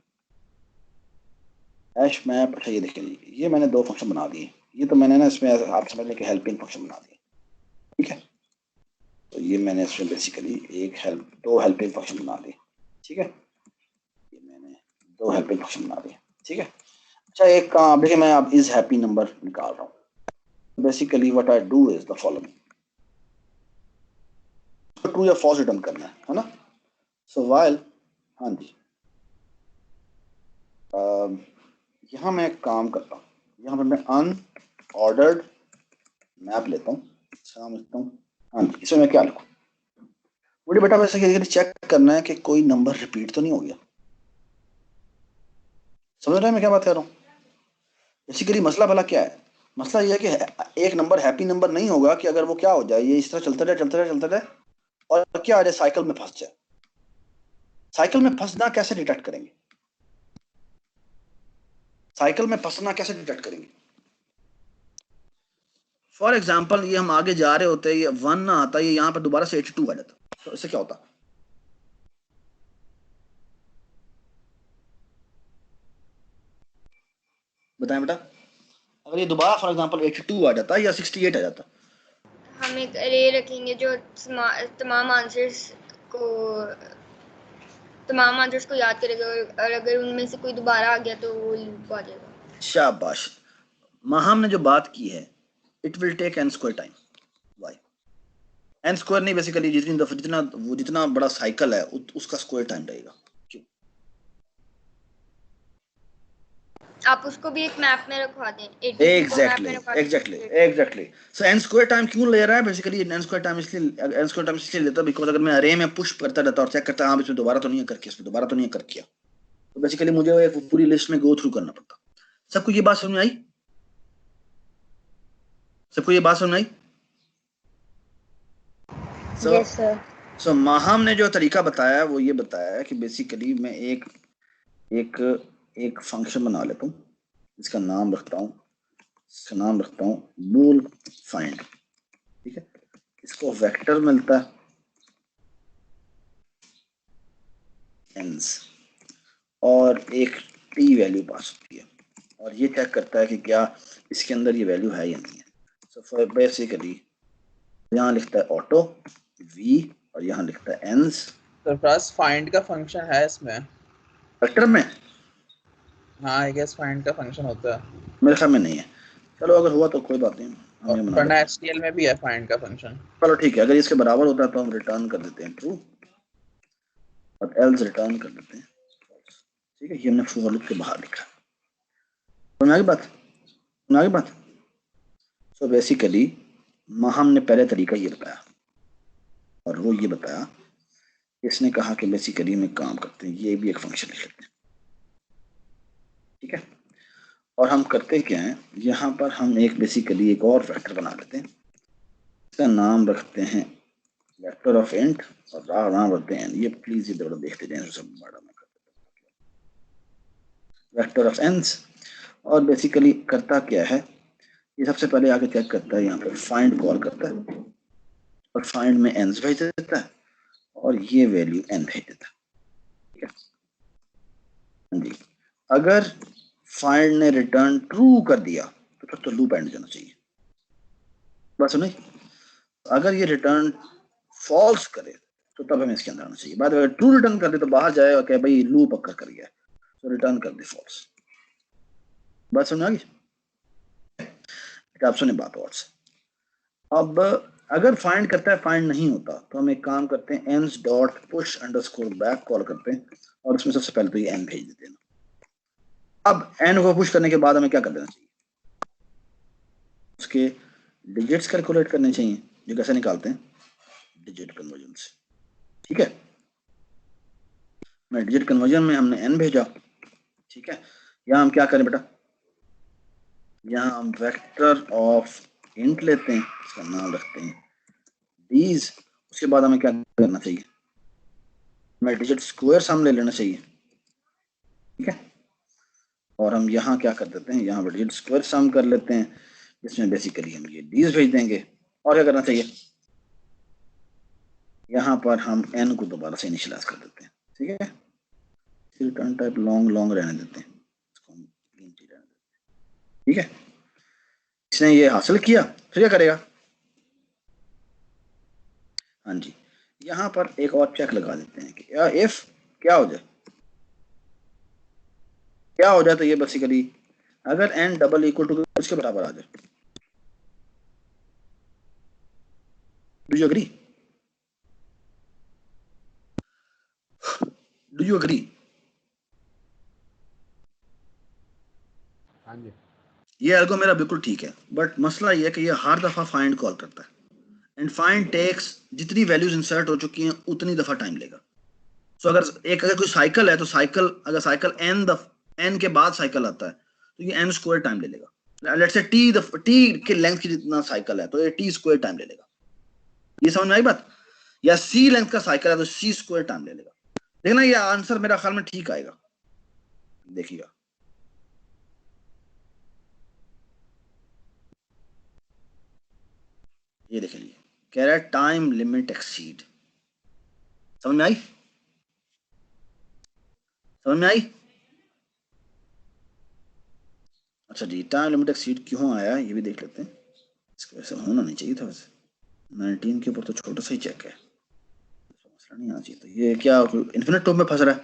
Speaker 1: हैश मैप। अच्छा ये देखिए, ये मैंने 2 फंक्शन बना दिए, ये तो मैंने ना इसमें आप समझ लें कि हेल्पिंग फंक्शन बना दिए, ठीक है। तो ये मैंने इसमें बेसिकली 2 हेल्पिंग फंक्शन बना दिए, ठीक है। ये मैंने 2 हेल्पिंग फंक्शन बना दिए, ठीक है। अच्छा एक काम देखिए, मैं अब इज हैप्पी नंबर निकाल रहा हूँ। Basically what I do is the following, true या फॉल्स रिटर्न करना है ना। सो व्हाइल, हाँ जी, यहाँ मैं एक काम करता हूँ, यहाँ पर मैं अनऑर्डर्ड मैप लेता हूँ, नाम लिखता हूँ, हाँ जी, इसमें मैं क्या लिखूँ, मुझे बेटा वैसे चेक करना है कि कोई नंबर रिपीट तो नहीं हो गया, समझ रहे हैं मैं क्या बात कर रहा हूँ। बेसिकली मसला भला क्या है, मसला ये है कि एक नंबर हैप्पी नंबर नहीं होगा कि अगर वो क्या हो जाए, ये इस तरह चलता रहे और क्या आ जाए, साइकिल में फंस जाए। साइकिल में फंसना कैसे डिटेक्ट करेंगे, साइकिल में फंसना कैसे डिटेक्ट करेंगे। फॉर एग्जाम्पल ये हम आगे जा रहे होते हैं, ये 1 ना आता, ये यहाँ पर दोबारा से 82 आ जाता, तो इससे क्या होता, बताएं बेटा, अगर ये दोबारा फॉर एग्जांपल 82 आ जाता या 68 आ जाता?
Speaker 8: हम एक अरे रखेंगे जो तमाम आंसर्स को याद करेगा, और अगर उनमें से कोई दोबारा आ गया तो वो लूप आ जाएगा।
Speaker 1: शाबाश। माहम ने जो बात की है, it will take n square time. Why? n square नहीं, बेसिकली जितना बड़ा साइकिल है उसका स्क्वायर टाइम रहेगा। क्यों?
Speaker 8: आप उसको भी एक मैप में रखवा दें, 82 को मैप में रखवा दें।
Speaker 1: एग्जैक्टली। सो n स्क्वायर टाइम क्यों ले रहा है? बेसिकली n स्क्वायर टाइम इसलिए लेता बिकॉज अगर मैं अरे में पुश करता रहता और चेक करता, हाँ इसमें दोबारा तो नहीं कर किया, इसमें दोबारा तो नहीं कर किया, तो बेसिकली मुझे एक पूरी लिस्ट में गो थ्रू करना पड़ता। सबको ये बात समझ में आई? सबको ये बात समझ में आई?
Speaker 7: Yes sir.
Speaker 1: सो माहम ने जो तरीका बताया वो ये बताया है कि बेसिकली मैं एक फंक्शन बना लेता हूँ, इसका नाम रखता हूँ बूल फाइंड। ठीक है, इसको वेक्टर मिलता है एंस और एक टी वैल्यू पास होती है, और ये चेक करता है कि क्या इसके अंदर ये वैल्यू है या नहीं है। सो फॉर बेसिकली यहाँ लिखता है ऑटो वी और यहाँ लिखता है एंस।
Speaker 4: सरफराज फाइंड का फंक्शन है इसमें?
Speaker 1: वेक्टर में?
Speaker 4: हाँ आई गेस फाइंड का फंक्शन होता है।
Speaker 1: मेरे ख्याल में नहीं है। चलो अगर हुआ तो कोई बात नहीं, हम ये बना
Speaker 4: वरना
Speaker 1: लेते हैं।
Speaker 4: एचटीएल में भी है फाइंड का फंक्शन।
Speaker 1: चलो ठीक है, अगर इसके बराबर होता है तो हम रिटर्न कर देते हैं ट्रू और एल्स रिटर्न कर देते हैं। ठीक है, ये हमने फॉर लूप के बाहर लिखा। समझ आ गई बात? सो बेसिकली माहम ने पहले तरीका ये बताया, और वो ये बताया, इसने कहा कि बेसिकली में काम करते हैं, ये भी एक फंक्शन लिख लेते हैं। ठीक है, और हम करते क्या हैं, यहाँ पर हम बेसिकली एक और वेक्टर बना लेते हैं, इसका नाम रखते हैं वेक्टर ऑफ इंट और नाम रखते हैं, ये प्लीज ये दोनों देखते जाएं, सब बड़ा मैं कर देता हूँ वेक्टर ऑफ एंस। और बेसिकली करता क्या है, ये सबसे पहले आके चेक करता है, यहाँ पे फाइंड कॉल करता है और फाइंड में एंस भेज देता है और ये वैल्यू एन भेज देता है। ठीक है जी, अगर फाइंड ने रिटर्न ट्रू कर दिया तो लूप एंड जाना चाहिए। बस नहीं, अगर ये रिटर्न फॉल्स करे तो तब हमें इसके अंदर आना चाहिए। बाद अगर ट्रू रिटर्न कर दे तो बाहर जाए और कहे भाई लूप अक्कर कर गया, तो रिटर्न कर दे फॉल्स। बात समझ आ गई? आप सुने बात और से। अब अगर फाइंड करता है फाइंड नहीं होता तो हम एक काम करते हैं, ans dot push underscore back call करते हैं और उसमें सबसे पहले तो ये एन भेज देते हैं। अब एन को पुश करने के बाद हमें क्या कर देना चाहिए, उसके डिजिट्स कैलकुलेट करने चाहिए, जो कैसे निकालते हैं डिजिट कन्वर्जन से। ठीक है, मैं डिजिट कन्वर्जन में हमने एन भेजा। ठीक है, यहाँ हम क्या करें बेटा, यहाँ हम वेक्टर ऑफ इंट लेते हैं, इसका नाम रखते हैं डीज। उसके बाद हमें क्या करना चाहिए, हमें डिजिट स्क्वायर सम ले लेना चाहिए। ठीक है, और हम यहाँ क्या कर देते हैं, यहाँ डिजिट स्क्वायर सम कर लेते हैं, इसमें बेसिकली हम ये डीज भेज देंगे। और क्या करना चाहिए, यहाँ पर हम एन को दोबारा से इनिशियलाइज कर देते हैं। ठीक है, रिटर्न टाइप लॉन्ग रहने देते हैं, इसको हम int ही रहने देते हैं। ठीक है, इसने ये हासिल किया, फिर क्या करेगा, हाँ जी, यहाँ पर एक और चेक लगा देते हैं कि इफ क्या हो जाए तो ये बेसिकली अगर n डबल इक्वल टू इसके बराबर आ जाए। Do you agree? Do you agree?
Speaker 6: हाँ जी।
Speaker 1: ये एल्गो मेरा बिल्कुल ठीक है, बट मसला ये है कि ये हर दफा फाइंड कॉल करता है, एंड फाइंड टेक्स जितनी वैल्यूज इंसर्ट हो चुकी हैं उतनी दफा टाइम लेगा। सो अगर कोई साइकिल है तो अगर साइकिल n के बाद साइकिल आता है तो ये n स्क्वायर टाइम ले लेगा। लेट्स से t के लेंथ की जितना साइकिल है तो ये t स्क्वायर टाइम ले लेगा। ये समझ में आई बात? या c लेंथ का साइकिल है तो c स्क्वायर टाइम ले लेगा। देखना ये आंसर मेरा ख्याल में ठीक आएगा, देखिएगा। ये देखिए, कह रहा है टाइम लिमिट एक्सीड। समझ में आई? समझ में आई? अच्छा जी, टाइम लिमिट एक्सीड क्यों आया ये भी देख लेते हैं। इसको ऐसा होना नहीं चाहिए था वैसे, 19 के ऊपर तो छोटा सा ही चेक है, मसला नहीं आना चाहिए था। ये क्या इन्फिनिट लूप में फंस रहा है?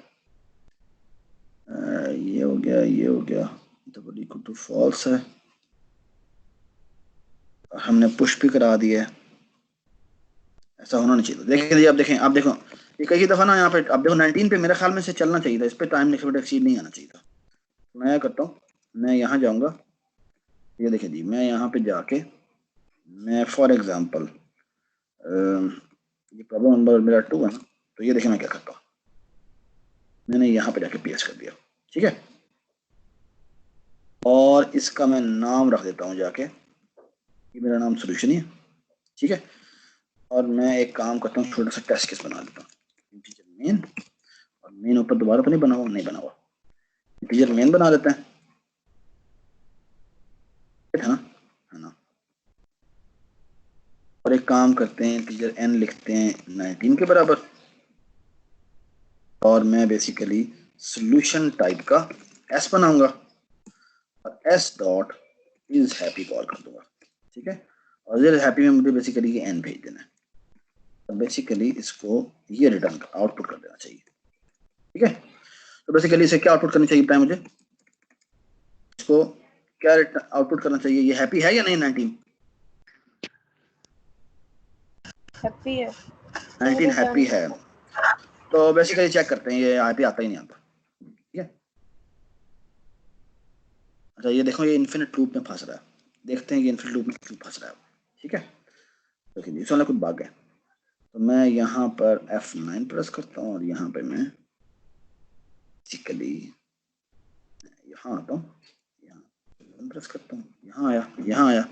Speaker 1: ये हो गया, ये हो गया, डबल इक्वल टू फॉल्स है, हमने पुश भी करा दिया है, ऐसा होना नहीं चाहिए। देखिए आप देखें, आप देखो ये कई दफ़ा ना यहाँ पे आप देखो 19 पे मेरे ख्याल में से चलना चाहिए था, इस पे टाइम लिमिट एक्सीड नहीं आना चाहिए था। मैं करता हूँ, मैं यहाँ जाऊँगा, ये देखें जी, मैं यहाँ पे जाके मैं फॉर एग्जांपल ये प्रॉब्लम नंबर मेरा 2 है ना, तो ये देखें मैं क्या करता हूँ, मैंने यहाँ पे जाके पेस्ट कर दिया, ठीक है, और इसका मैं नाम रख देता हूँ जाके, ये मेरा नाम सोल्यूशन ही है, ठीक है, और मैं एक काम करता हूँ, छोटा सा टेस्ट केस बना देता हूँ, इंटीजर मेन, और मेन ऊपर दोबारा तो नहीं बना हुआ, नहीं बना हुआ, इंटीजर मेन बना देते हैं, है ना, और एक काम करते हैं, इंटीजर n लिखते हैं 19 के बराबर, और मैं बेसिकली सॉल्यूशन टाइप का s बनाऊंगा और s dot is happy call कर दूंगा, ठीक है, और ये हैप्पी में मुझे बेसिकली ये n भेज देना है, तो बेसिकली इसको ये रिटर्न आउटपुट कर देना चाहिए, ठीक है। तो बेसिकली इसे क्या आउटपुट करनी चाहिए बताएं मुझे, इसको क्या आउटपुट करना चाहिए, ये हैप्पी है या नहीं? 19
Speaker 2: हैप्पी है।
Speaker 1: 19 हैप्पी है, तो बेसिकली चेक करते हैं, ये हैप्पी आता ही नहीं आता, ठीक है। अच्छा ये देखो, ये इन्फिनिट लूप में फंस रहा है, देखते हैं कि इन्फिनिट लूप में क्यों फंस रहा है, ठीक है। तो इस वाला कुछ बग है, तो मैं यहाँ पर F9 प्रेस करता हूँ और यहाँ पे मैं बेसिकली यहाँ आता हूँ, यहाँ प्रेस करता हूँ, यहाँ आया, यहाँ आया,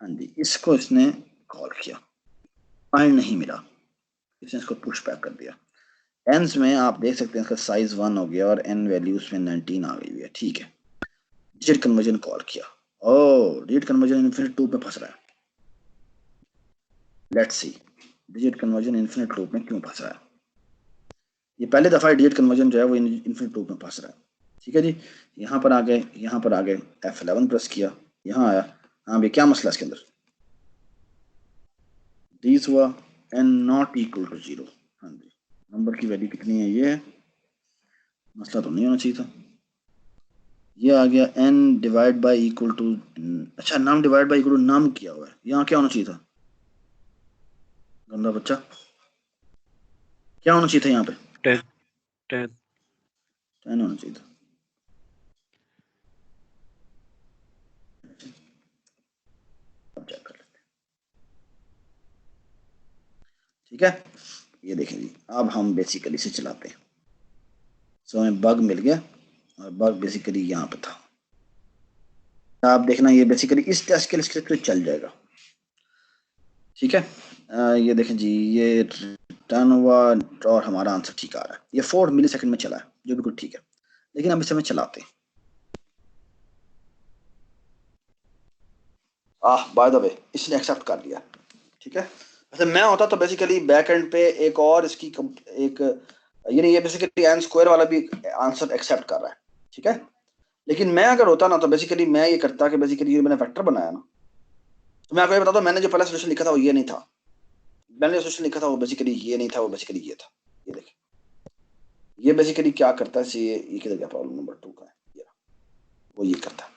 Speaker 1: हाँ जी, इसको इसने कॉल किया, फाइंड नहीं मिला, इसने इसको पुश बैक कर दिया, एंस में आप देख सकते हैं इसका साइज 1 हो गया और एन वैल्यूज में 19 आ गई है, ठीक है। डिजिट कन्वर्जन कॉल किया, ओह डिजिट कन्वर्जन इन्फिनिट लूप में फंस रहा है, let's see digit conversion infinite loop में क्यों फंस रहा है। ये पहली दफा डिजिट कन्वर्जन जो है वो इन्फिनिट लूप में फंस रहा है, ठीक है जी। यहाँ पर आ गए, यहाँ पर आ गए, F11 प्रेस किया, यहाँ आया, हाँ भाई क्या मसला इसके अंदर, दिस हुआ n नॉट इक्वल टू 0, हाँ जी, नंबर की वैल्यू कितनी है, ये है, मसला तो नहीं होना चाहिए था, ये आ गया n divide by equal to, अच्छा num divide by equal to num किया हुआ है, यहाँ क्या होना चाहिए था, गंदा बच्चा, क्या होना चाहिए था यहाँ पे, 10 होना चाहिए था, अब चेक कर लेते हैं, ठीक है। ये देखें जी, अब हम बेसिकली से चलाते हैं, सो हमें बग मिल गया और बग बेसिकली यहाँ पे था, आप देखना ये बेसिकली इस टेस्ट के लिए स्क्रिप्ट चल जाएगा, ठीक है। ये देखें जी, ये रिटर्न हुआ और हमारा आंसर ठीक आ रहा है, ये 4 मिलीसेकंड में चला है, जो बिल्कुल ठीक है, लेकिन अब इसे हमें चलाते हैं, बाय द वे इसने एक्सेप्ट कर लिया, ठीक है। वैसे मैं होता तो बेसिकली बैक एंड पे एक और इसकी एक यानी ये बेसिकली n स्क्वायर वाला भी आंसर एक्सेप्ट कर रहा है, ठीक है, लेकिन मैं अगर होता ना तो बेसिकली मैं ये करता कि बेसिकली ये मैंने वेक्टर बनाया ना, तो मैं आपको ये बता दूं, मैंने जो पहला सोल्यूशन लिखा था वो ये नहीं था, मैंने जो सोल्यूशन लिखा था वो बेसिकली ये नहीं था, वो बेसिकली ये था, ये देखिए, ये बेसिकली क्या करता है, ये किधर गया, प्रॉब्लम नंबर 2 का है ये, वो ये करता है,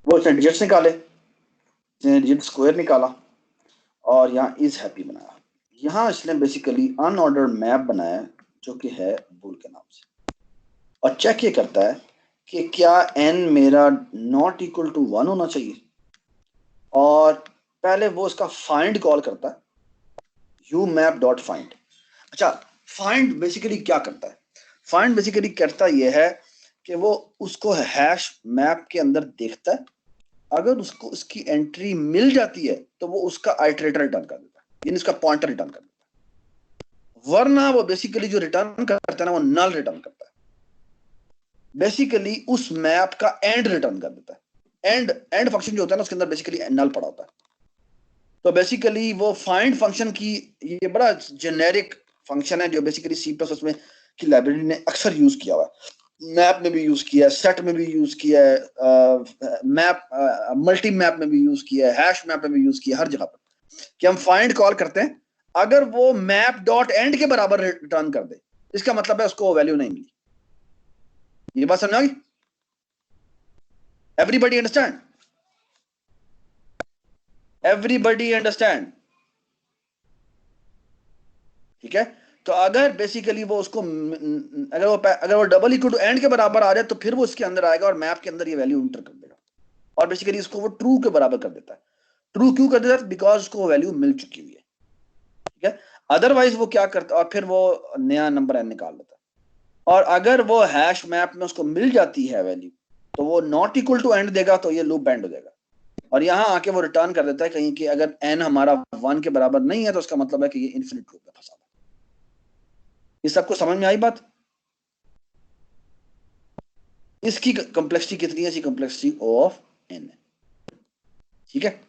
Speaker 1: वो इसने डिजिट्स निकाले, इसने डिजिट स्क्वायर निकाला और यहाँ इज हैप्पी बनाया, यहाँ इसने बेसिकली अनऑर्डर्ड मैप बनाया जो कि है बुल के नाम से, और चेक ये करता है कि क्या n मेरा नॉट इक्वल टू 1 होना चाहिए, और पहले वो उसका फाइंड कॉल करता है, यू मैप डॉट फाइंड। अच्छा फाइंड बेसिकली क्या करता है, फाइंड बेसिकली करता ये है कि वो उसको हैश मैप के अंदर देखता है, अगर उसको उसकी एंट्री मिल जाती है तो वो उसका आइटरेटर रिटर्न कर देता है, यानी उसका पॉइंटर रिटर्न कर देता है, वरना वो बेसिकली जो रिटर्न करता है ना वो नल रिटर्न करता है, बेसिकली उस मैप का एंड रिटर्न कर देता है, एंड फंक्शन जो होता है ना उसके अंदर बेसिकली नल पड़ा होता है, तो बेसिकली वो फाइंड फंक्शन की ये बड़ा जेनेरिक फंक्शन है जो बेसिकली C++ में की लाइब्रेरी ने अक्सर यूज किया हुआ है, मैप में भी यूज किया है, सेट में भी यूज किया है, मैप मल्टी मैप में भी यूज किया है, हैश मैप में भी यूज किया है, हर जगह पर कि हम फाइंड कॉल करते हैं, अगर वो मैप डॉट एंड के बराबर रिटर्न कर दे, इसका मतलब है उसको वैल्यू नहीं मिली। ये बात समझ आ गई? Everybody understand? Everybody understand? ठीक है, तो अगर बेसिकली वो उसको अगर वो डबल इक्वल टू एंड के बराबर आ जाए तो फिर वो इसके अंदर आएगा और मैप के अंदर ये वैल्यू इंटर कर देगा और बेसिकली इसको वो ट्रू के बराबर कर देता है। ट्रू क्यों कर देता है? बिकॉज उसको वो वैल्यू मिल चुकी हुई है। ठीक है, अदरवाइज वो क्या करता है और फिर वो नया नंबर एन निकाल लेता है। और अगर वो हैश मैप में उसको मिल जाती है वैल्यू तो वो नॉट इक्वल टू एंड देगा, तो ये लूप बैंड हो जाएगा और यहां आके वो रिटर्न कर देता है कहीं कि अगर एन हमारा 1 के बराबर नहीं है तो उसका मतलब है कि ये इन्फिनिट लूप में फंसा है। ये सबको समझ में आई बात? इसकी कॉम्प्लेक्सिटी कितनी है? इसकी कॉम्प्लेक्सिटी O ऑफ n है। ठीक है,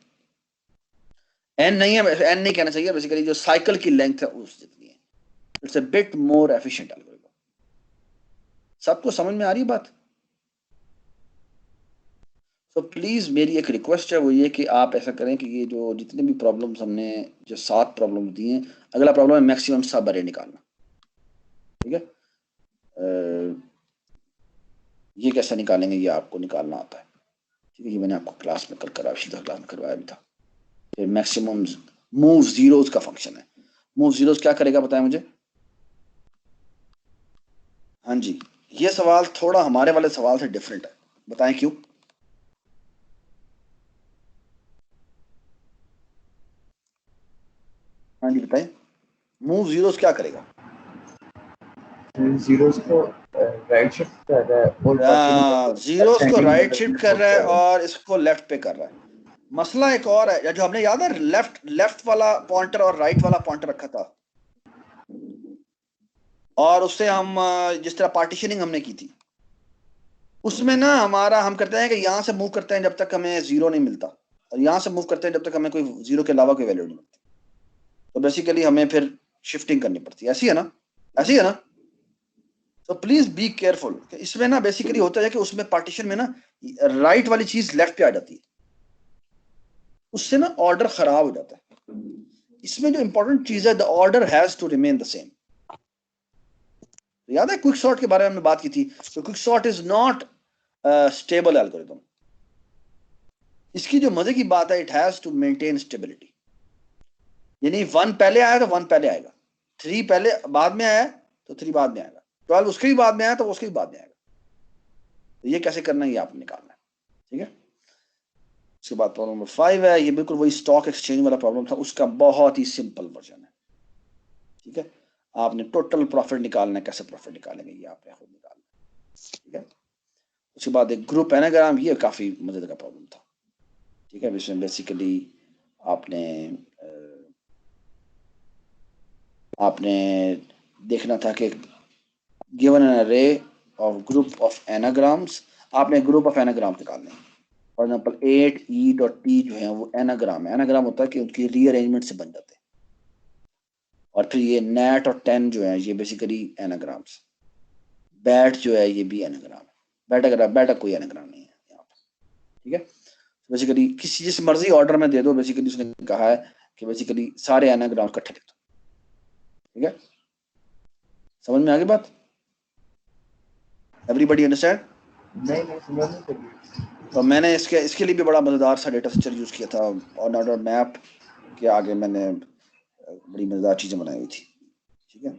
Speaker 1: n नहीं है, n नहीं कहना चाहिए, बेसिकली जो साइकिल की लेंथ है उस जितनी है। It's a bit more efficient algorithm. सबको समझ में आ रही है बात? तो प्लीज मेरी एक रिक्वेस्ट है, वो ये कि आप ऐसा करें कि ये जो जितने भी प्रॉब्लम्स हमने जो 7 प्रॉब्लम दी हैं, अगला प्रॉब्लम है मैक्सिमम सब अरे निकालना। ठीक है, ये कैसे निकालेंगे ये आपको निकालना आता है। ठीक है, ये मैंने आपको क्लास में कल करा, सीधा क्लास में करवाया भी था। फिर मैक्सिमम मूव जीरोस का फंक्शन है। मूव जीरोस क्या करेगा बताएं मुझे? हाँ जी, ये सवाल थोड़ा हमारे वाले सवाल से डिफरेंट है, बताएं क्यों? हाँ जी बताएं, मूव जीरोस क्या करेगा?
Speaker 9: जीरोस को राइट शिफ्ट कर रहा है और
Speaker 1: जीरोस को राइट शिफ्ट कर रहा है और इसको लेफ्ट पे कर रहा है। मसला एक और है, जो हमने याद है लेफ्ट वाला पॉइंटर और राइट वाला पॉइंटर रखा था और उससे हम जिस तरह पार्टीशनिंग हमने की थी, उसमें ना हमारा हम करते हैं कि यहाँ से मूव करते हैं जब तक हमें जीरो नहीं मिलता और यहाँ से मूव करते हैं जब तक हमें कोई जीरो के अलावा कोई वैल्यू नहीं मिलती। तो बेसिकली हमें फिर शिफ्टिंग करनी पड़ती है। ऐसी है ना? ऐसी है ना? तो प्लीज बी केयरफुल। इसमें ना बेसिकली होता है कि उसमें पार्टीशन में ना राइट वाली चीज लेफ्ट पे आ जाती है, उससे ना ऑर्डर खराब हो जाता है। इसमें जो इंपॉर्टेंट चीज है, the order has to remain the same. याद है क्विक सॉर्ट के बारे में हमने बात की थी, तो quick sort is not stable algorithm. इसकी जो मजे की बात है, it has to maintain stability, यानी 1 पहले आया तो 1 पहले आएगा, 3 पहले बाद में आया तो 3 बाद में आएगा, 12 उसके भी बाद में आया तो उसके भी बाद में आएगा। तो ये कैसे करना है ये आपने निकालना है। ठीक है, उसके बाद प्रॉब्लम नंबर 5 है, ये बिल्कुल वही स्टॉक एक्सचेंज वाला प्रॉब्लम था, उसका बहुत ही सिंपल वर्जन है। ठीक है, आपने टोटल प्रॉफिट निकालना है, कैसे प्रॉफिट निकालेंगे ये आपने खुद निकालना है। ठीक है, उसके बाद एक ग्रुप एनाग्राम, ये काफी मजेदार का प्रॉब्लम था। ठीक है, इसमें बेसिकली आपने देखना था कि गिवन एन अरे ऑफ ग्रुप ऑफ एनाग्राम्स, आपने ग्रुप ऑफ एनाग्राम निकालने हैं। फॉर एग्जांपल 8 ई और टी जो है वो एनाग्राम है। एनाग्राम होता है कि उनकी रीअरेंजमेंट से बन जाते हैं। और फिर ये नेट और 10 जो है ये बेसिकली एनाग्राम्स। बैट जो है ये भी एनाग्राम है। बैटा कोई एनाग्राम नहीं है यहाँ पर। ठीक है, बेसिकली किसी जिस मर्जी ऑर्डर में दे दो, बेसिकली उसने कहा है कि बेसिकली सारे एनाग्राम इकट्ठे लिख दो। ठीक है, समझ में आ गई बात? Everybody understand?
Speaker 9: नहीं समझ नहीं चली।
Speaker 1: तो मैंने इसके लिए भी बड़ा मजेदार सा डेटा स्ट्रक्चर यूज किया था और नॉट मैप के आगे मैंने बड़ी मजेदार चीजें बनाई हुई थी। ठीक है,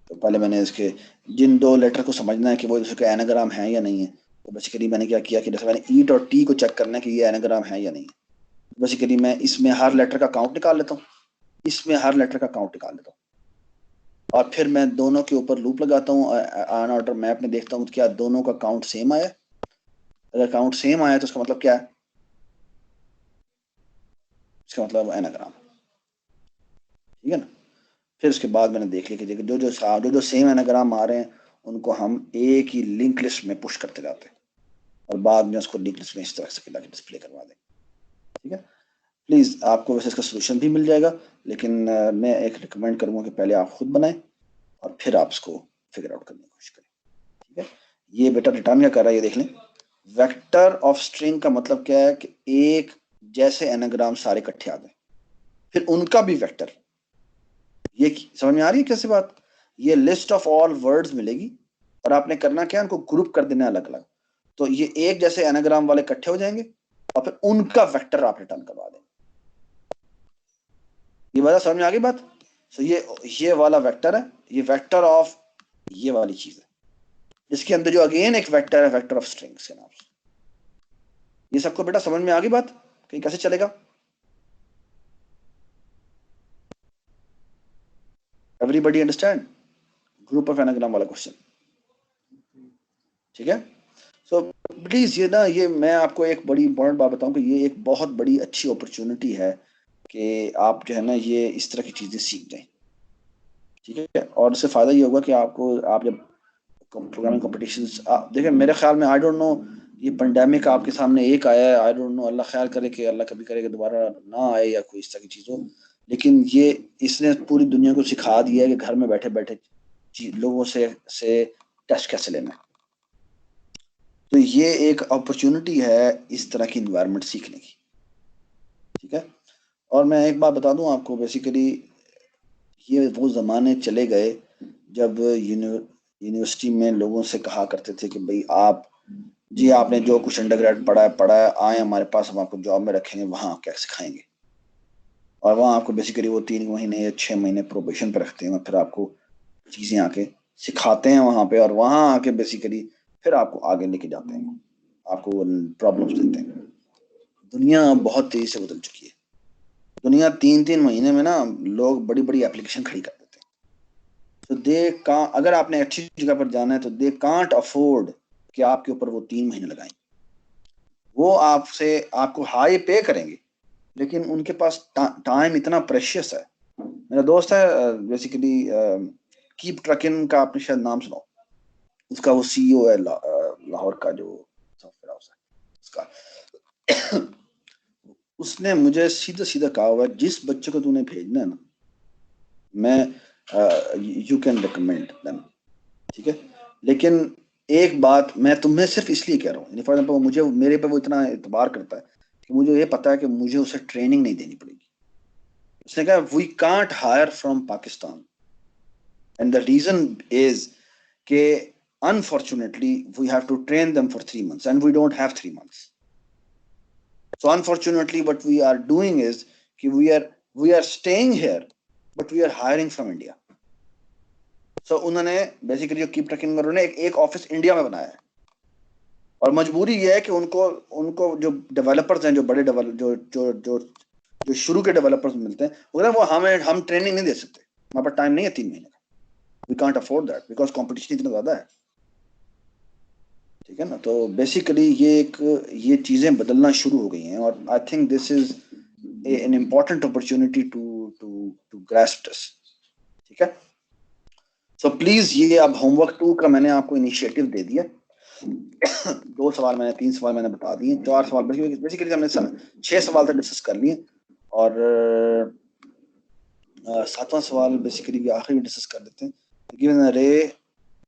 Speaker 1: तो पहले मैंने इसके जिन 2 लेटर को समझना है कि वो इसके एनाग्राम है या नहीं है, तो बेसिकली मैंने क्या किया कि जैसे मैंने ईट और टी को चेक करना है कि ये एनाग्राम है या नहीं है। बेसिकली मैं इसमें हर लेटर का काउंट निकाल लेता हूँ, इसमें हर लेटर का काउंट निकाल लेता हूँ और फिर मैं दोनों के ऊपर लूप लगाता हूँ। ऑन ऑर्डर मैप में देखता हूँ क्या दोनों का काउंट सेम आया। अगर काउंट सेम आया तो उसका मतलब क्या है? इसका मतलब एनाग्राम। ठीक है ना? फिर उसके बाद मैंने देख लिया कि जो सेम एनाग्राम आ रहे हैं उनको हम एक ही लिंक लिस्ट में पुश करते जाते हैं और बाद में उसको लिंक लिस्ट में इस तरह से डिस्प्ले करवा दें। ठीक है, प्लीज आपको वैसे इसका सोल्यूशन भी मिल जाएगा, लेकिन मैं एक रिकमेंड करूंगा कि पहले आप खुद बनाएं और फिर आप इसको फिगर आउट करने की कोशिश करें। ठीक है, ये बेटा रिटर्न क्या कर रहा है ये देख लें। वेक्टर ऑफ स्ट्रिंग का मतलब क्या है कि एक जैसे एनाग्राम सारे इकट्ठे आ गए, फिर उनका भी वेक्टर। ये समझ में आ रही है कैसे बात? ये लिस्ट ऑफ ऑल वर्ड्स मिलेगी और आपने करना क्या है, उनको ग्रुप कर देना अलग अलग। तो ये एक जैसे एनाग्राम वाले इकट्ठे हो जाएंगे और फिर उनका वेक्टर आप रिटर्न करवा देंगे। ये बात समझ में आ गई बात? तो ये वाला वेक्टर है, ये वेक्टर ऑफ ये वाली चीज है, इसके अंदर जो अगेन एक वेक्टर है, वेक्टर ऑफ स्ट्रिंग्स के नाम से। ये सबको बेटा समझ में आ गई बात कि कैसे चलेगा? Everybody understand group of anagram वाला क्वेश्चन? ठीक है। सो प्लीज ये मैं आपको एक बड़ी इंपॉर्टेंट बात बताऊं कि ये एक बहुत बड़ी अच्छी अपॉर्चुनिटी है कि आप जो है ना ये इस तरह की चीजें सीख जाएं। ठीक है। और इससे फायदा ये होगा कि आप जब प्रोग्रामिंग कॉम्पिटिशन्स देखिए, मेरे ख्याल में आई डोंट नो ये पेंडेमिक आपके सामने एक आया है, आई डोंट नो, अल्लाह ख्याल करे कि अल्लाह कभी करे कि दोबारा ना आए या कोई इस तरह की चीज हो, लेकिन ये इसने पूरी दुनिया को सिखा दिया है कि घर में बैठे बैठे लोगों से टेस्ट कैसे लेना है। तो ये एक अपॉर्चुनिटी है इस तरह की इन्वायरमेंट सीखने की। ठीक है। और मैं एक बात बता दूं आपको, बेसिकली ये वो ज़माने चले गए जब यूनिवर्सिटी में लोगों से कहा करते थे कि भाई आपने जो कुछ अंडरग्रेड पढ़ा है आए हमारे पास, हम आपको जॉब में रखेंगे, वहाँ क्या सिखाएंगे। और वहाँ आपको बेसिकली वो 3 महीने या 6 महीने प्रोबेशन पर रखते हैं और फिर आपको चीज़ें आके सिखाते हैं वहाँ पे, और वहाँ आके बेसिकली फिर आपको आगे लेके जाते हैं, आपको प्रॉब्लम्स देते हैं। दुनिया बहुत तेजी से बदल चुकी है। दुनिया 3-3 महीने में ना लोग बड़ी बड़ी एप्लीकेशन खड़ी कर देते हैं। तो अगर आपने अच्छी जगह पर जाना है तो दे कांट अफोर्ड कि आपके ऊपर वो 3 महीने लगाएं। वो आपको हाई पे करेंगे, लेकिन उनके पास टाइम इतना प्रेशियस है। मेरा दोस्त है बेसिकली कीप ट्रकिंग का, आपने शायद नाम सुना, उसका वो CEO है लाहौर का जो सॉफ्टवेयर हाउस है उसका। उसने मुझे सीधा सीधा कहा हुआ है, जिस बच्चे को तूने भेजना है ना, मैं यू कैन रिकमेंड देम। ठीक है। लेकिन एक बात मैं तुम्हें सिर्फ इसलिए कह रहा हूँ, फॉर एग्जाम्पल मेरे पे वो इतना एतबार करता है कि मुझे ये पता है कि मुझे उसे ट्रेनिंग नहीं देनी पड़ेगी। उसने कहा we can't hire from Pakistan and the reason is के unfortunately we have to train them for 3 months and we don't have 3 months. So unfortunately what we are doing is we are staying here but we are hiring from India. So उन्होंने basically जो keep trekking उन्होंने एक office India में बनाया है, और मजबूरी ये है कि उनको जो डेवलपर्स हैं, जो बड़े जो शुरू के डेवलपर्स मिलते हैं, वो हम ट्रेनिंग नहीं दे सकते, हमारे पास टाइम नहीं है 3 महीने का, we can't afford that because competition इतना ज्यादा है। ठीक है ना। तो बेसिकली ये चीजें बदलना शुरू हो गई हैं, और I think this is an important opportunity to grasp this. ठीक है। सो प्लीज ये अब होमवर्क 2 का मैंने आपको इनिशिएटिव दे दिया। 2 सवाल मैंने 3 सवाल मैंने बता दिए, 4 सवाल बेसिकली हमने 6 सवाल तक डिस्कस कर लिए, और 7वां सवाल बेसिकली आखिरी में डिस्कस कर देते हैं। Given an array,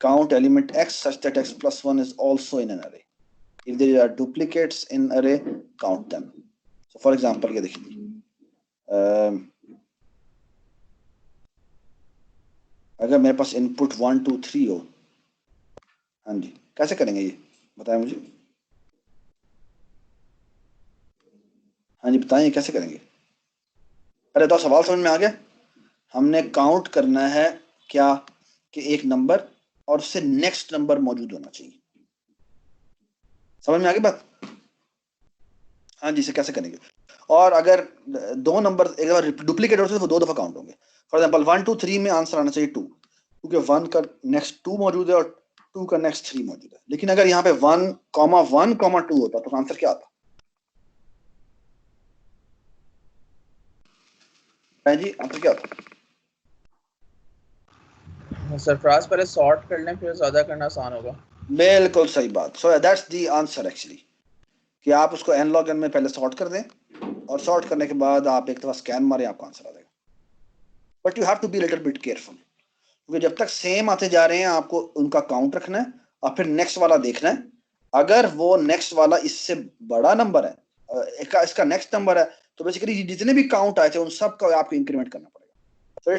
Speaker 1: count element x such that x plus 1 is also in an array. If there are duplicates in array, count them. So for example, ये देखिए, अगर मेरे पास इनपुट 1 2 3 हो, हाँ जी, कैसे करेंगे ये बताएं मुझे। हाँ जी बताएं कैसे करेंगे। अरे तो सवाल समझ में आ गया। हमने काउंट करना है क्या कि एक नंबर और उससे नेक्स्ट नंबर मौजूद होना चाहिए। समझ में आ गई बात? हाँ जी, इसे कैसे करेंगे। और अगर 2 नंबर एक बार डुप्लीकेट होते हैं तो वो 2 दफा काउंट होंगे। फॉर एग्जांपल 1 2 3 में आंसर आना चाहिए 2, क्योंकि 1 का नेक्स्ट 2 मौजूद है और 2 का नेक्स्ट 3 मौजूद है। लेकिन अगर यहाँ पे 1 2 होता तो आंसर क्या आता है जी? आंसर क्या आता?
Speaker 4: सरफराज पहले सॉर्ट कर लें फिर ज्यादा करना आसान होगा।
Speaker 1: बिल्कुल सही बात। So that's the answer actually, कि आप उसको nlog n में पहले सॉर्ट कर दें, और सॉर्ट करने के बाद आप एक दफा स्कैन मारें, आपको आंसर आ जाएगा। But you have to be little bit careful, क्योंकि जब तक सेम आते जा रहे हैं आपको उनका काउंट रखना है, और फिर नेक्स्ट वाला देखना है। अगर वो नेक्स्ट वाला इससे बड़ा नंबर है, इसका नेक्स्ट नंबर है, तो बेसिकली जितने भी काउंट आए थे उन सब का आपको इंक्रीमेंट करना पड़ेगा। So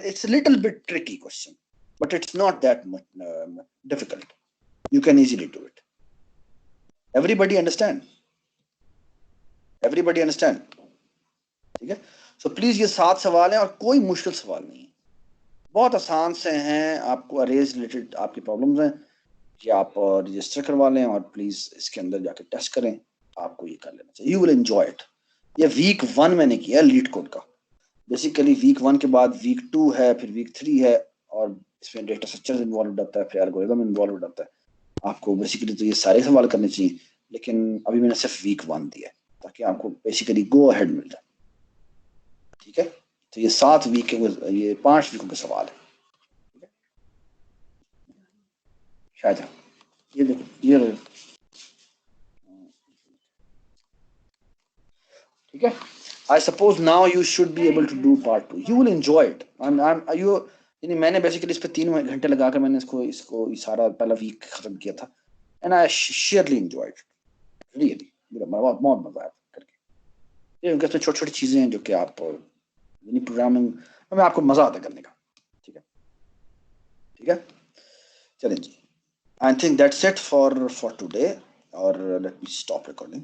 Speaker 1: it's a little bit tricky question, but it's not that much difficult. You can easily do it. Everybody understand? Everybody understand? ठीक है? So please ये 7 सवाल हैं और कोई मुश्किल सवाल नहीं है, बहुत आसान से हैं। आपको अरेज रिलेटेड आपकी प्रॉब्लम्स हैं कि आप रजिस्टर करवा लें और प्लीज इसके अंदर जाके टेस्ट करें, आपको ये कर लेना चाहिए। You will enjoy it. ये वीक 1 मैंने किया लीड कोड का। बेसिकली वीक 1 के बाद वीक 2 है, फिर वीक 3 है, और इसमें डेटा स्ट्रक्चर इन्वॉल्व होता है, फिर एल्गोरिथम इन्वॉल्व होता है। आपको बेसिकली तो ये सारे सवाल करने चाहिए, लेकिन अभी मैंने सिर्फ वीक 1 दिया है ताकि आपको बेसिकली गो अहेड मिल जाए। ठीक है, तो ये 7 वीक के, ये 5 वीकों के सवाल है। शायद ये देखो ये रहे। ठीक है, I suppose now you should be able to do part 2. You will enjoy it. यानी मैंने बेसिकली इस पे 3 घंटे लगाकर मैंने इसको सारा पहला वीक खत्म किया था, and I surely enjoyed it. Really, मेरा बहुत मजा आया करके। ये उनके इसमें छोटी-छोटी चीजें हैं जो कि आप यानी प्रोग्रामिंग में आपको मजा आता है करने का। ठीक है, ठीक है, चलें जी। I think that's it for today, or let me stop recording.